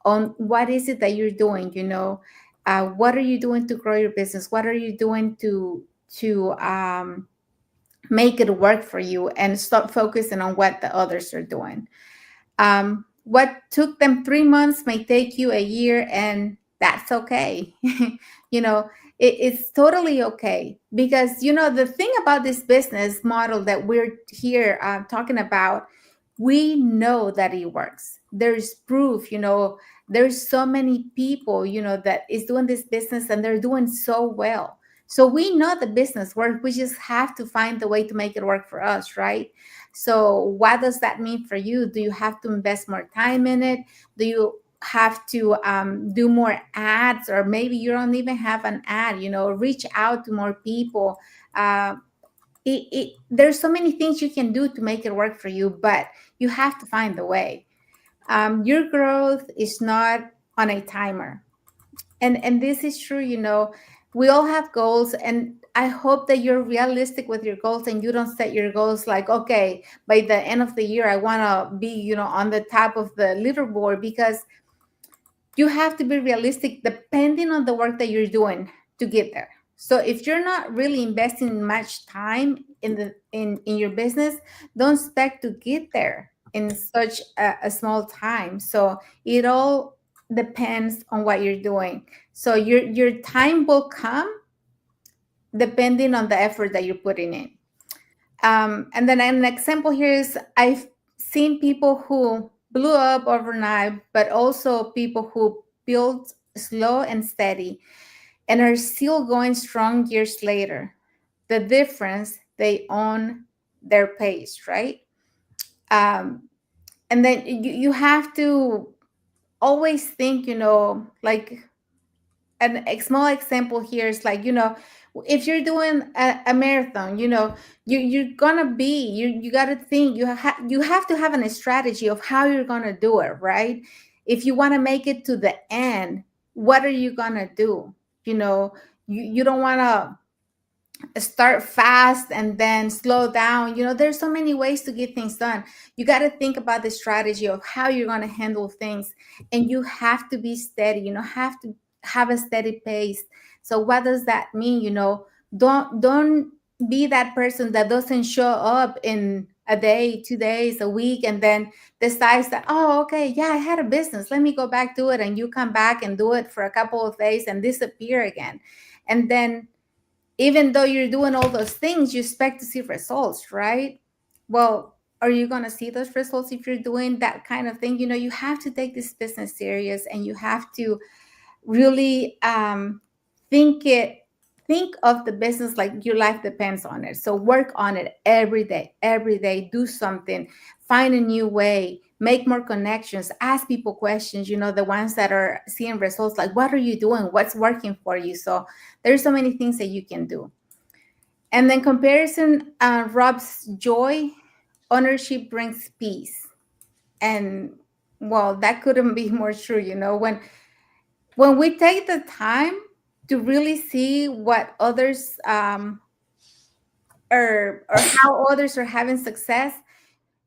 on what is it that you're doing. What are you doing to grow your business? What are you doing to make it work for you, and stop focusing on what the others are doing. What took them 3 months may take you a year, and that's okay. you know, it's totally okay, because, the thing about this business model that we're here talking about, we know that it works. There's proof. There's so many people, that is doing this business, and they're doing so well. So we know the business works. We just have to find the way to make it work for us, right? So what does that mean for you? Do you have to invest more time in it? Do you have to do more ads? Or maybe you don't even have an ad, reach out to more people. There's so many things you can do to make it work for you, but you have to find the way. Your growth is not on a timer. And this is true. We all have goals, and I hope that you're realistic with your goals, and you don't set your goals like, okay, by the end of the year I want to be, on the top of the leaderboard, because you have to be realistic depending on the work that you're doing to get there. So if you're not really investing much time in your business, don't expect to get there in such a small time. So it all depends on what you're doing. So your time will come depending on the effort that you're putting in. And then an example here is, I've seen people who blew up overnight, but also people who built slow and steady and are still going strong years later. The difference, they own their pace, right? And then you have to always think, like, a small example here is like, if you're doing a marathon, you're gonna be, you got to think, you have to have a strategy of how you're gonna do it, right? If you want to make it to the end, what are you gonna do? You know, you don't want to start fast and then slow down. You know, there's so many ways to get things done. You got to think about the strategy of how you're going to handle things, and you have to be steady. You know, have to have a steady pace. So what does that mean? You know, don't be that person that doesn't show up in a day, 2 days, a week, and then decides that, oh, okay, yeah, I had a business, let me go back to it, and you come back and do it for a couple of days and disappear again. And then, even though you're doing all those things, you expect to see results, right? Well, are you going to see those results if you're doing that kind of thing? You know, you have to take this business serious, and you have to really think it think of the business like your life depends on it. So work on it every day, do something, find a new way, make more connections, ask people questions, you know, the ones that are seeing results, like what are you doing, what's working for you. So there's so many things that you can do. And then comparison robs joy, ownership brings peace. And well, that couldn't be more true. You know, when we take the time to really see what others or how others are having success,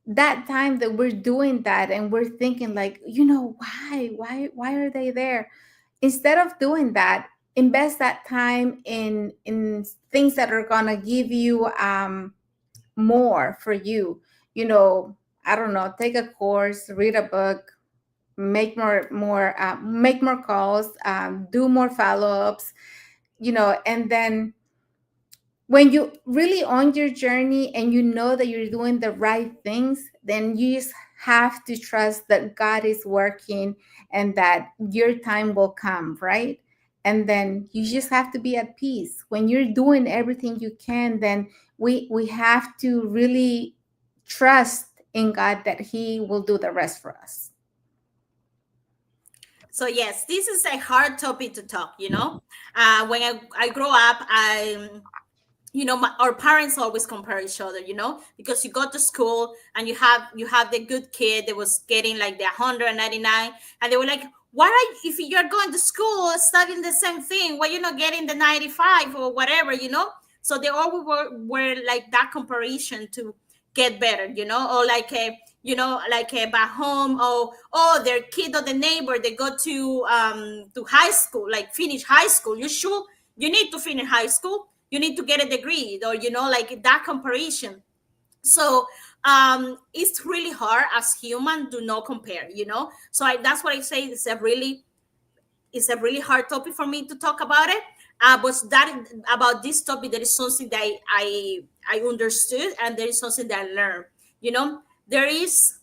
that time that we're doing that and we're thinking like, you know, why are they there, instead of doing that, invest that time in things that are gonna give you more for you. You know, I don't know, take a course, read a book, make more calls, do more follow-ups, you know. And then when you really own your journey and you know that you're doing the right things, then you just have to trust that God is working and that your time will come, right? And then you just have to be at peace. When you're doing everything you can, then we have to really trust in God that He will do the rest for us. So yes, this is a hard topic to talk. When I grow up, our parents always compare each other, because you go to school and you have the good kid that was getting like the 199, and they were like, why are, if you're going to school studying the same thing, why you're not getting the 95 or whatever. So they always were like that comparison to get better, or like a, back home, or their kid or the neighbor, they go to high school, like finish high school. You need to finish high school, you need to get a degree, or like that comparison. So it's really hard as human to not compare. So that's what I say, it's a really hard topic for me to talk about it. But that about this topic, there is something that I understood, and there is something that I learned. There is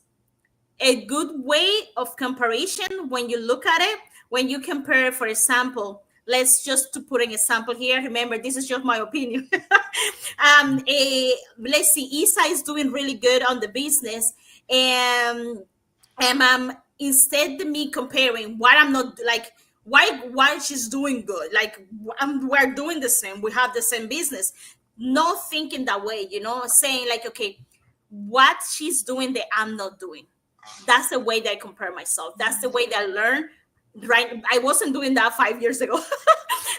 a good way of comparison when you look at it. When you compare, for example, let's just to put an example here. Remember, this is just my opinion. Let's see, Isa is doing really good on the business, and instead of me comparing what I'm not like, why she's doing good, like we're doing the same, we have the same business, not thinking that way, saying like, okay, what she's doing that I'm not doing. That's the way that I compare myself. That's the way that I learn. Right, I wasn't doing that 5 years ago.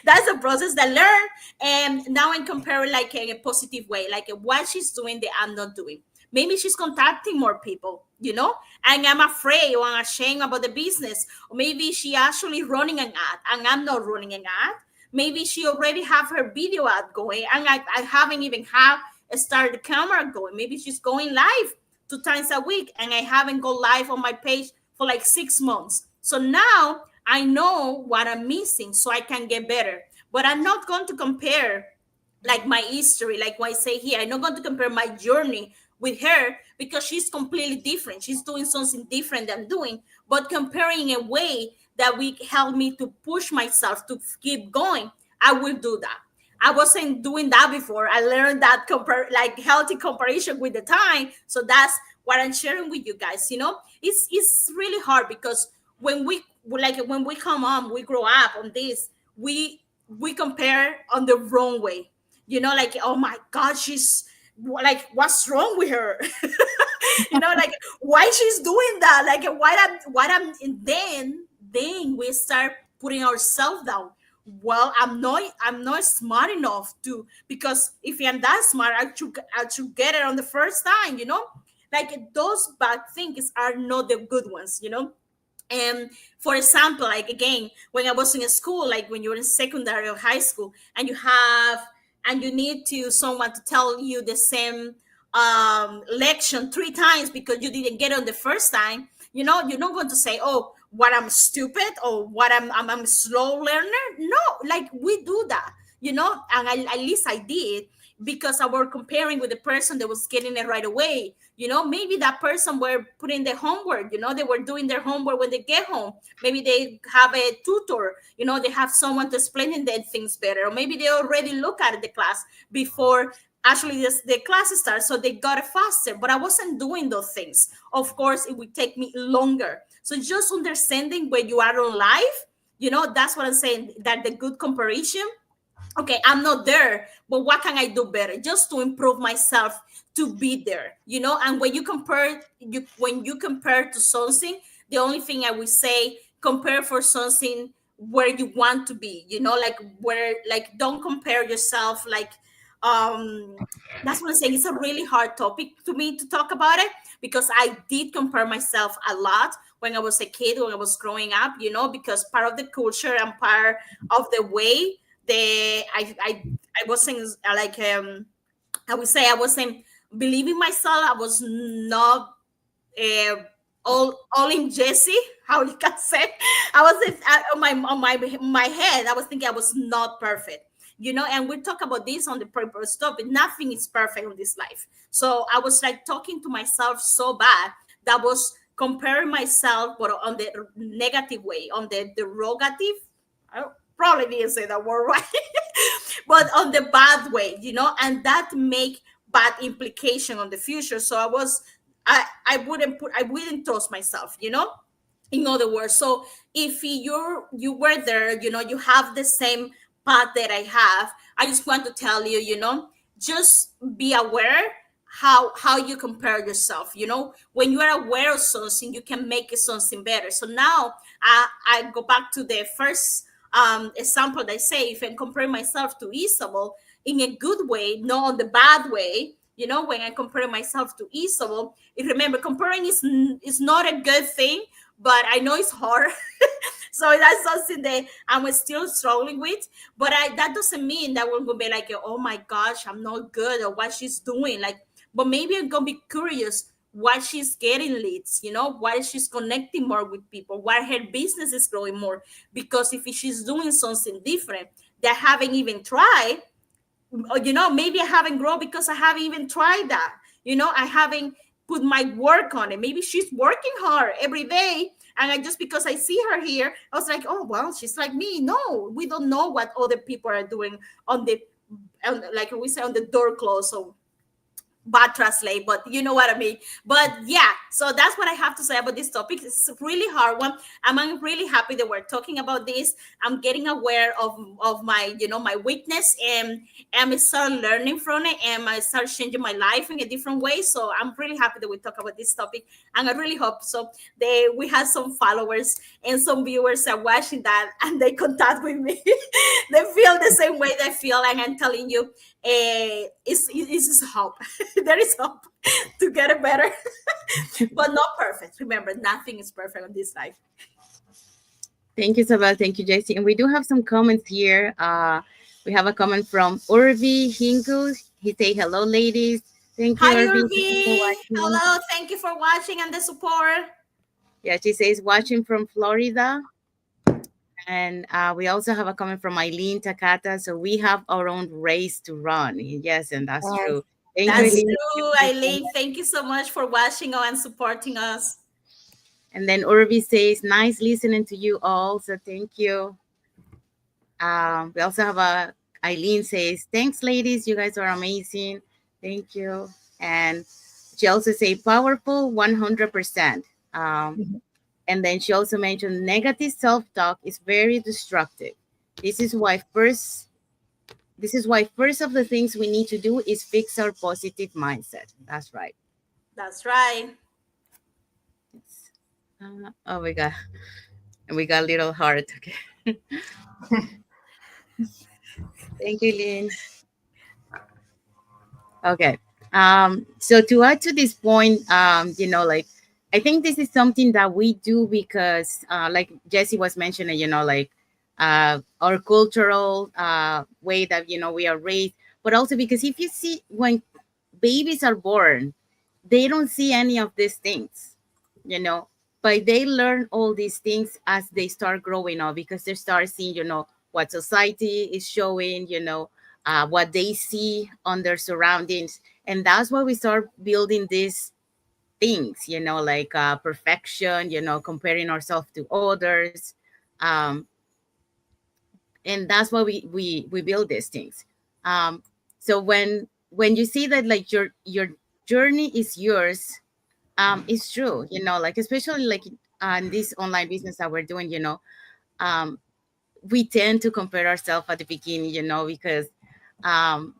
That's a process that I learned, and now I'm comparing like in a positive way, like what she's doing that I'm not doing. Maybe she's contacting more people, and I'm afraid or I'm ashamed about the business. Or maybe she actually running an ad and I'm not running an ad. Maybe she already have her video ad going and I haven't even have started the camera going. Maybe she's going live 2 times a week and I haven't go live on my page for like 6 months. So now I know what I'm missing so I can get better. But I'm not going to compare like my history, like what I say here. I'm not going to compare my journey with her because she's completely different. She's doing something different than I'm doing, but comparing a way that will help me to push myself to keep going, I will do that. I wasn't doing that before. I learned that like healthy comparison with the time. So that's what I'm sharing with you guys. It's really hard because when we come on, we grow up on this, we compare on the wrong way. Like, oh my God, she's like, what's wrong with her? Like, why she's doing that? Like, what I'm and then we start putting ourselves down. Well, I'm not smart enough to, because if I'm that smart, I should get it on the first time, like those bad things are not the good ones, and for example, like again, when I was in a school, like when you're in secondary or high school, and you need to someone to tell you the same lection three times because you didn't get it on the first time, you're not going to say, oh, what, I'm stupid, or what, I'm a slow learner. No, like we do that, and at least I did, because I were comparing with the person that was getting it right away. Maybe that person were putting the homework, they were doing their homework when they get home. Maybe they have a tutor, they have someone to explaining their things better, or maybe they already look at the class before actually the class starts, so they got it faster. But I wasn't doing those things. Of course, it would take me longer. So just understanding where you are on life, that's what I'm saying, that the good comparison. Okay, I'm not there, but what can I do better just to improve myself to be there, and when you compare to something, the only thing I would say, compare for something where you want to be, like where, like, don't compare yourself, like, that's what I'm saying. It's a really hard topic to me to talk about it, because I did compare myself a lot when I was a kid, when I was growing up, because part of the culture and part of the way the I wasn't like, I would say I wasn't believing myself. I was not uh, all in Jesse, how you can say. I was on my head. I was thinking I was not perfect, And we talk about this on the purpose topic. Nothing is perfect in this life. So I was like talking to myself so bad that was comparing myself, but on the negative way, on the derogative. I probably didn't say that word right, but on the bad way, and that make bad implication on the future. So I wouldn't trust myself, in other words. So if you were there, you have the same path that I have, I just want to tell you, just be aware how you compare yourself. When you are aware of something, you can make it something better. So now I go back to the first example that I say, if I compare myself to Isabel in a good way, not on the bad way. When I compare myself to Isabel, remember, comparing is not a good thing, but I know it's hard. So that's something that I'm still struggling with. But that doesn't mean that we're gonna be like, oh my gosh, I'm not good, or what she's doing. Like, but maybe I'm gonna be curious what she's getting leads, what she's connecting more with people, what her business is growing more. Because if she's doing something different that I haven't even tried, or, maybe I haven't grown because I haven't even tried that. I haven't put my work on it. Maybe she's working hard every day, and I just, because I see her here, I was like, oh well, she's like me. No, we don't know what other people are doing like we say, on the door close. So bad translate, but you know what I mean. But yeah, so that's what I have to say about this topic. It's a really hard one. I'm really happy that we're talking about this. I'm getting aware of my, my weakness, and I start learning from it, and I start changing my life in a different way. So I'm really happy that we talk about this topic, and I really hope so we have some followers and some viewers are watching that, and they contact with me. They feel the same way they feel, and I'm telling you, it's hope. There is hope to get it better, but not perfect. Remember, nothing is perfect on this life. Thank you, Isabel. Thank you, JC. And we do have some comments here. We have a comment from Urvi Hingu. He say, hello, ladies. Thank you, Hi, Urvi. Thank you for Urvi. watching. Hello. Thank you for watching and the support. Yeah, she says, watching from Florida. And we also have a comment from Eileen Takata. So we have our own race to run. Yes, and that's Yes. true. Thank you, That's Eileen. true, Eileen. Thank you so much for watching and supporting us. And then Urvi says, nice listening to you all. So thank you. We also have Eileen says, thanks, ladies. You guys are amazing. Thank you. And she also say powerful 100%. And then she also mentioned negative self-talk is very destructive. This is why first of the things we need to do is fix our positive mindset. That's right. That's right. Oh my God. And we got a little hard. Okay. Thank you, Lynn. Okay. So to add to this point, like I think this is something that we do because, like Jesse was mentioning, like our cultural way that we are raised, but also because if you see when babies are born, they don't see any of these things, you know, but they learn all these things as they start growing up because they start seeing, what society is showing, what they see on their surroundings. And that's why we start building these things, like perfection, comparing ourselves to others. Um, and that's why we build these things. um so when you see that like your journey is yours, it's true, like especially like on this online business that we're doing, um we tend to compare ourselves at the beginning, because um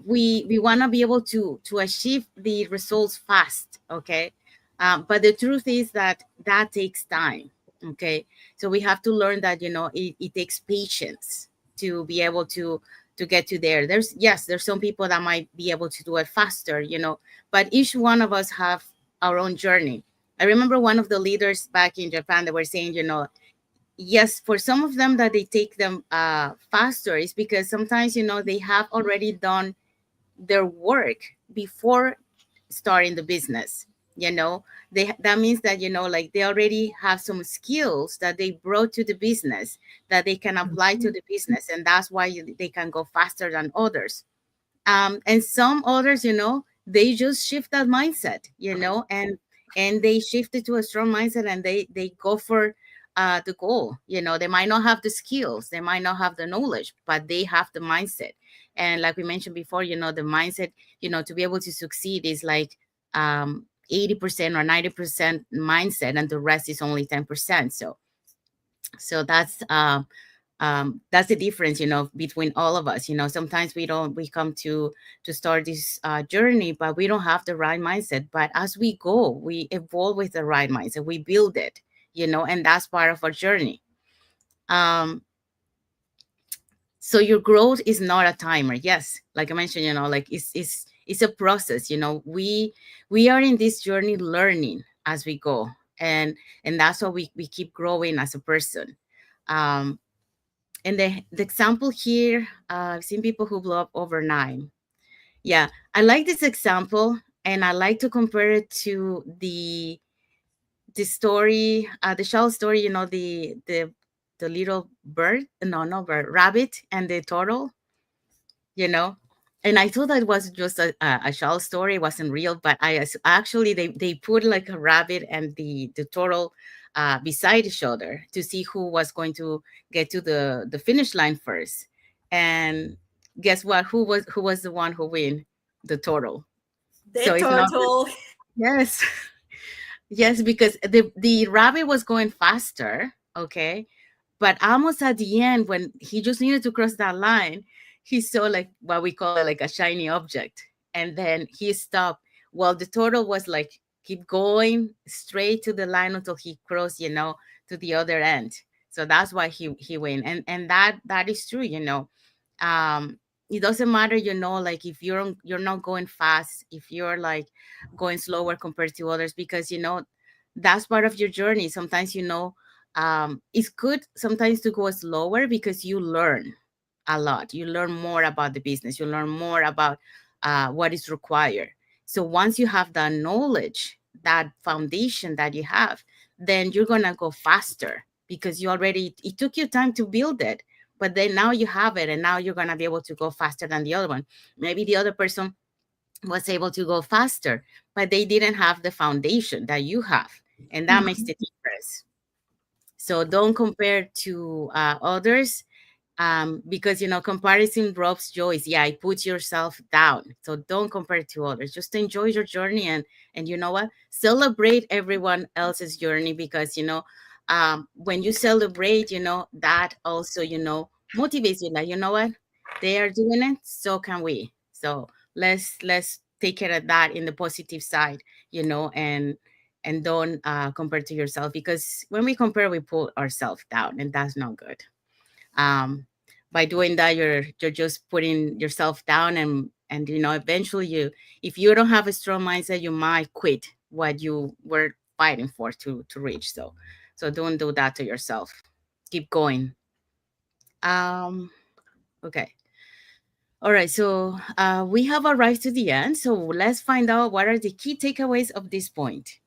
we want to be able to achieve the results fast. Okay. But the truth is that that takes time. Okay. So we have to learn that, it takes patience to be able to get to there. There's some people that might be able to do it faster, but each one of us have our own journey. I remember one of the leaders back in Japan that were saying, yes, for some of them that they take them faster is because sometimes, they have already done their work before starting the business. That means that, like they already have some skills that they brought to the business that they can apply to the business, and that's why they can go faster than others. And some others, they just shift that mindset, and they shift it to a strong mindset, and they go for the goal. They might not have the skills, they might not have the knowledge, but they have the mindset. And like we mentioned before, the mindset, to be able to succeed is like 80% or 90% mindset, and the rest is only 10%. So that's the difference, between all of us. Sometimes we come to start this journey, but we don't have the right mindset. But as we go, we evolve with the right mindset, we build it, and that's part of our journey. um so your growth is not a timer. Yes, like I mentioned, like it's a process. We are in this journey learning as we go, and that's why we keep growing as a person. um and the example here, I've seen people who blow up overnight. Yeah, I like this example, and I like to compare it to the story, the shell story, the little bird, no, no bird, rabbit and the turtle, you know. And I thought that was just a shell story, it wasn't real, but actually they put like a rabbit and the turtle beside each other to see who was going to get to the finish line first. And guess what? Who was the one who win? The turtle. So The it's not. turtle. Yes. Yes, because the rabbit was going faster, okay? But almost at the end, when he just needed to cross that line, he saw like what we call it like a shiny object. And then he stopped. Well, the turtle was like keep going straight to the line until he crossed, to the other end. So that's why he win. And that is true, um it doesn't matter, like if you're not going fast, if you're like going slower compared to others, because that's part of your journey. Sometimes, it's good sometimes to go slower because you learn a lot, you learn more about the business, you learn more about what is required. So once you have that knowledge, that foundation that you have, then you're gonna go faster because you already, it took you time to build it, but then now you have it, and now you're going to be able to go faster than the other one. Maybe the other person was able to go faster, but they didn't have the foundation that you have, and that makes the difference. So don't compare to others, because comparison robs joy. Yeah, it puts yourself down. So don't compare to others, just enjoy your journey, and you know what, celebrate everyone else's journey, because when you celebrate, that also motivates you, like, you know what, they are doing it, so can we. So let's take care of that in the positive side, and and don't compare to yourself, because when we compare, we pull ourselves down, and that's not good. um, by doing that, you're just putting yourself down, and eventually, if you don't have a strong mindset, you might quit what you were fighting for to reach. So don't do that to yourself. Keep going. um okay. All right, so we have arrived to the end, so let's find out what are the key takeaways of this point.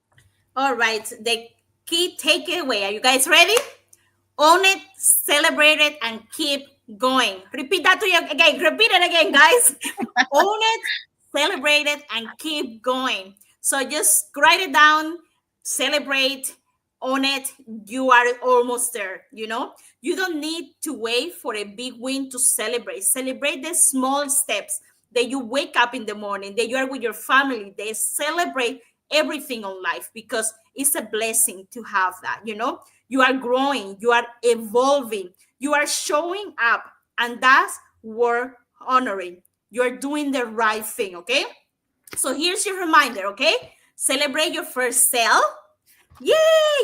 All right, the key takeaway. Are you guys ready? Own it, celebrate it, and keep going. Repeat that to you again. Repeat it again, guys. Own it, celebrate it, and keep going. So just write it down, celebrate, own it. You are almost there. You don't need to wait for a big win to celebrate. Celebrate the small steps that you wake up in the morning, that you are with your family. They celebrate everything on life because it's a blessing to have that. You are growing, you are evolving, you are showing up, and that's worth honoring. You're doing the right thing, okay? So here's your reminder, okay? Celebrate your first sale. Yay,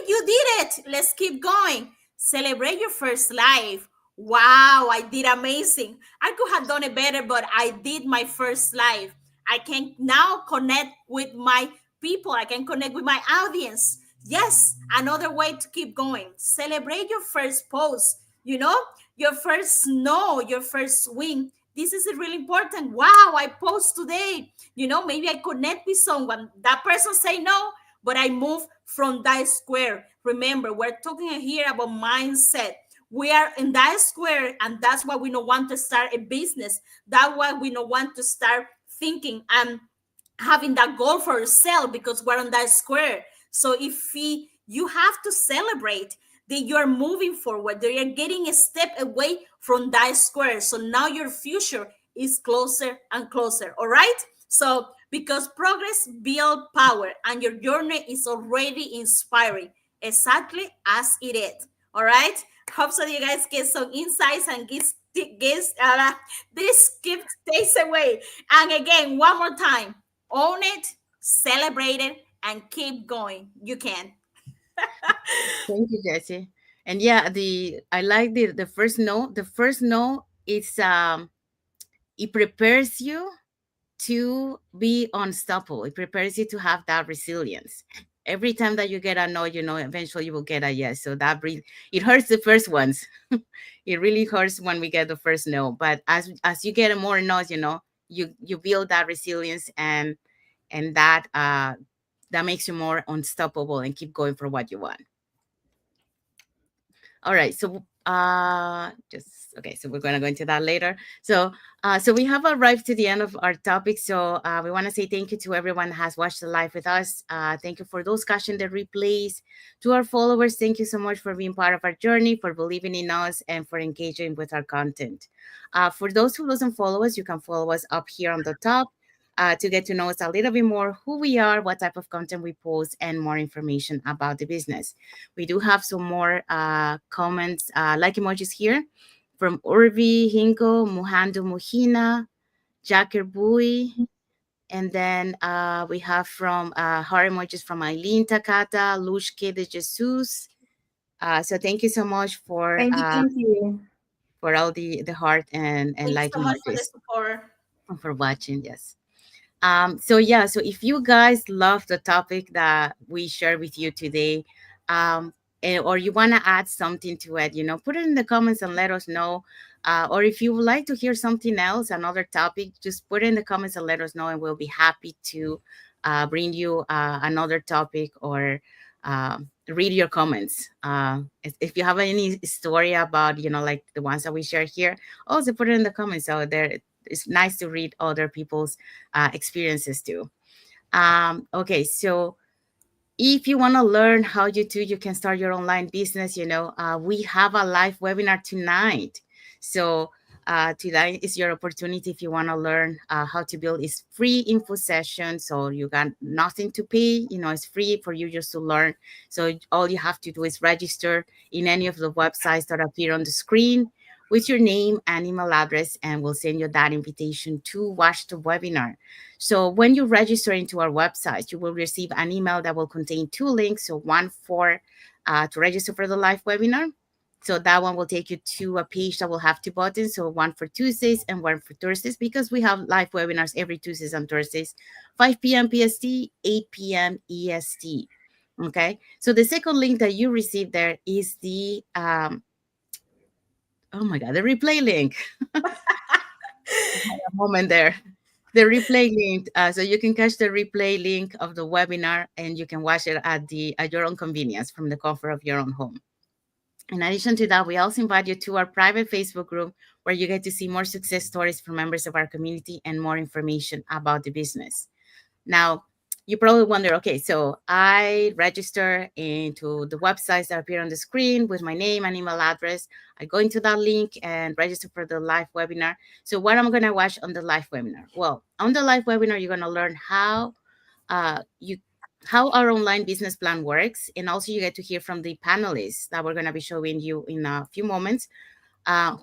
you did it. Let's keep going. Celebrate your first live. Wow, I did amazing. I could have done it better, but I did my first live. I can now connect with my people. I can connect with my audience. Yes, another way to keep going. Celebrate your first post, your first snow, your swing. This is really important. Wow, I post today. Maybe I connect with someone. That person say no, but I move from that square. Remember, we're talking here about mindset. We are in that square, and that's why we don't want to start a business. That's why we don't want to start thinking and having that goal for yourself, because we're on that square. So if you have to celebrate that you're moving forward, that you're getting a step away from that square. So now your future is closer and closer. All right. So because progress builds power, and your journey is already inspiring, exactly as it is. All right. Hope so you guys get some insights and get this gift takes away. And again, one more time, own it, celebrate it, and keep going. You can. Thank you, Jesse. And yeah, the I like the first no. The first no is it prepares you to be unstoppable. It prepares you to have that resilience. Every time that you get a no, eventually you will get a yes. So it hurts the first ones. It really hurts when we get the first no. But as you get more no's, you build that resilience, and that makes you more unstoppable and keep going for what you want. All right. So just okay. So we're gonna go into that later. So we have arrived to the end of our topic. So we want to say thank you to everyone that has watched the live with us. Thank you for those catching the replays. To our followers, thank you so much for being part of our journey, for believing in us, and for engaging with our content. For those who doesn't follow us, you can follow us up here on the top. To get to know us a little bit more, who we are, what type of content we post, and more information about the business. We do have some more comments, like emojis here from Urvi, Hinko, Muhando Muhina, Jacker Bui. And then we have from heart emojis from Eileen Takata, Lushke de Jesus. So thank you so much Thank you. Thank you. for all the heart and Thanks like so much for the emojis, support. and for watching. Yes. So yeah, so if you guys love the topic that we share with you today, um, or you want to add something to it, put it in the comments and let us know. Or if you would like to hear something else, another topic, just put it in the comments and let us know, and we'll be happy to bring you another topic, or read your comments. If you have any story about, like the ones that we share here, also put it in the comments. So there, it's nice to read other people's experiences too. Okay, so if you want to learn how you can start your online business, we have a live webinar tonight. So tonight is your opportunity. If you want to learn how to build this free info session, so you got nothing to pay, it's free for you just to learn. So all you have to do is register in any of the websites that appear on the screen, with your name and email address, and we'll send you that invitation to watch the webinar. So when you register into our website, you will receive an email that will contain two links. So one for to register for the live webinar. So that one will take you to a page that will have two buttons. So one for Tuesdays and one for Thursdays, because we have live webinars every Tuesdays and Thursdays, 5 p.m. PST, 8 p.m. EST. Okay. So the second link that you receive there is the oh my God, the replay link. A moment there. The replay link, so you can catch the replay link of the webinar, and you can watch it at your own convenience from the comfort of your own home. In addition to that, we also invite you to our private Facebook group, where you get to see more success stories from members of our community and more information about the business. Now, you probably wonder, okay, so I register into the websites that appear on the screen with my name and email address. I go into that link and register for the live webinar. So what am I going to watch on the live webinar? Well, on the live webinar, you're going to learn you how our online business plan works, and also you get to hear from the panelists that we're going to be showing you in a few moments,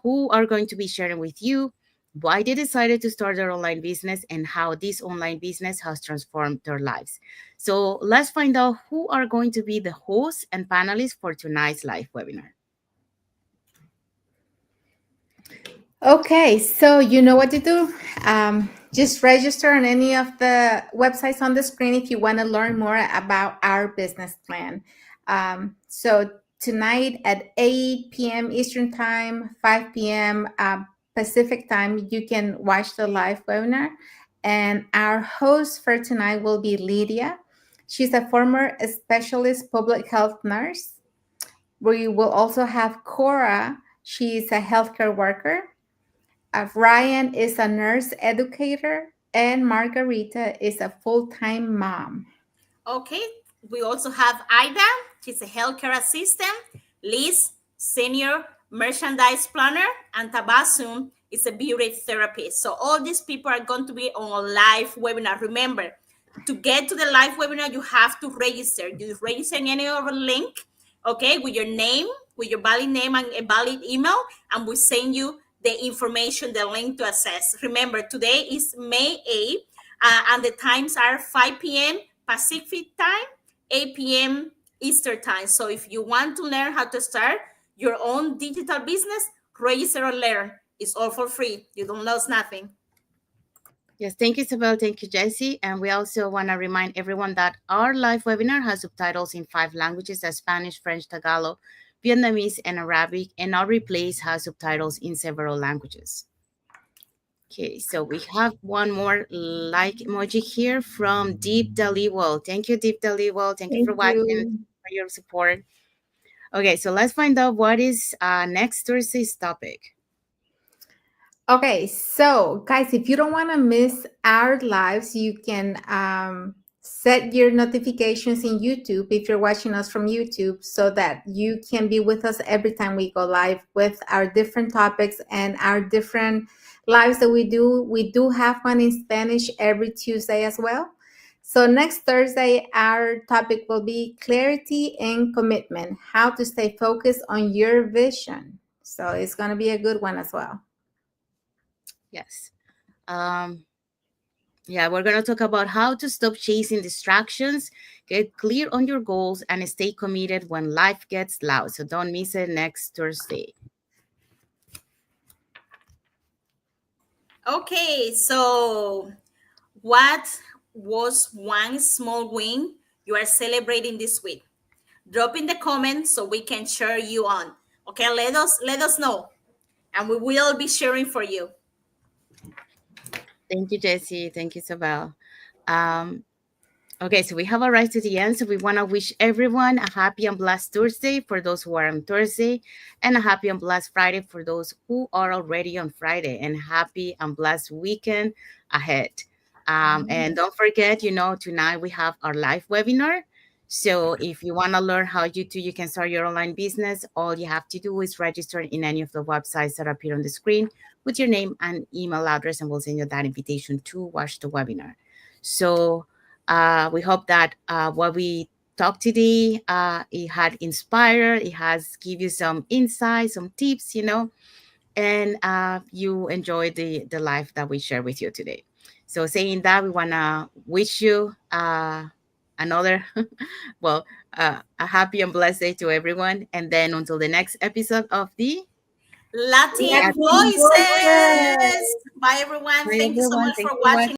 who are going to be sharing with you why they decided to start their online business and how this online business has transformed their lives. So let's find out who are going to be the hosts and panelists for tonight's live webinar. Okay, so you know what to do. Just register on any of the websites on the screen if you want to learn more about our business plan. So tonight at 8 p.m. Eastern Time, 5 p.m. Pacific Time, you can watch the live webinar. And our host for tonight will be Lydia. She's a former specialist public health nurse. We will also have Cora. She's a healthcare worker. Ryan is a nurse educator, and Margarita is a full time mom. Okay, we also have Ida. She's a healthcare assistant. Liz, senior merchandise planner, and Tabasum is a beauty therapist. So all these people are going to be on a live webinar. Remember, to get to the live webinar, you have to register. You register in any other link, okay, with your name, with your valid name and a valid email, and we send you the information, the link to access. Remember, today is May 8th, and the times are 5 p.m. Pacific time, 8 p.m. Eastern time. So if you want to learn how to start your own digital business, register or learn. It's all for free. You don't lose nothing. Yes, thank you, Isabel. Thank you, Jesse. And we also want to remind everyone that our live webinar has subtitles in 5 languages: as Spanish, French, Tagalog, Vietnamese, and Arabic, and our replays have subtitles in several languages. Okay, so we have one more like emoji here from Deep Daliwal. Thank you, Deep Daliwal. Thank you for Thank watching, you. for your support. Okay, so let's find out what is next Thursday's topic. Okay, so guys, if you don't want to miss our lives, you can set your notifications in YouTube if you're watching us from YouTube, so that you can be with us every time we go live with our different topics and our different lives that we do. We do have one in Spanish every Tuesday as well. So next Thursday, our topic will be clarity and commitment, how to stay focused on your vision. So it's going to be a good one as well. Yes. Yeah, we're going to talk about how to stop chasing distractions, get clear on your goals, and stay committed when life gets loud. So don't miss it next Thursday. Okay, so what was one small win you are celebrating this week? Drop in the comments so we can share you on. Okay, let us know, and we will be sharing for you. Thank you, Jesse. Thank you, Isabel. Um, Okay, so we have arrived to the end. So we want to wish everyone a happy and blessed Thursday for those who are on Thursday, and a happy and blessed Friday for those who are already on Friday, and happy and blessed weekend ahead. And don't forget, tonight we have our live webinar. So if you want to learn how you can start your online business, all you have to do is register in any of the websites that appear on the screen with your name and email address, and we'll send you that invitation to watch the webinar. So we hope that what we talked today, it had inspired, it has give you some insights, some tips, and you enjoy the life that we share with you today. So saying that, we want to wish you another well, a happy and blessed day to everyone, and then until the next episode of the Latin Latin Latin voices. Voices. Voices. Bye, everyone. Bye Thank you so everyone, much thanks for for watching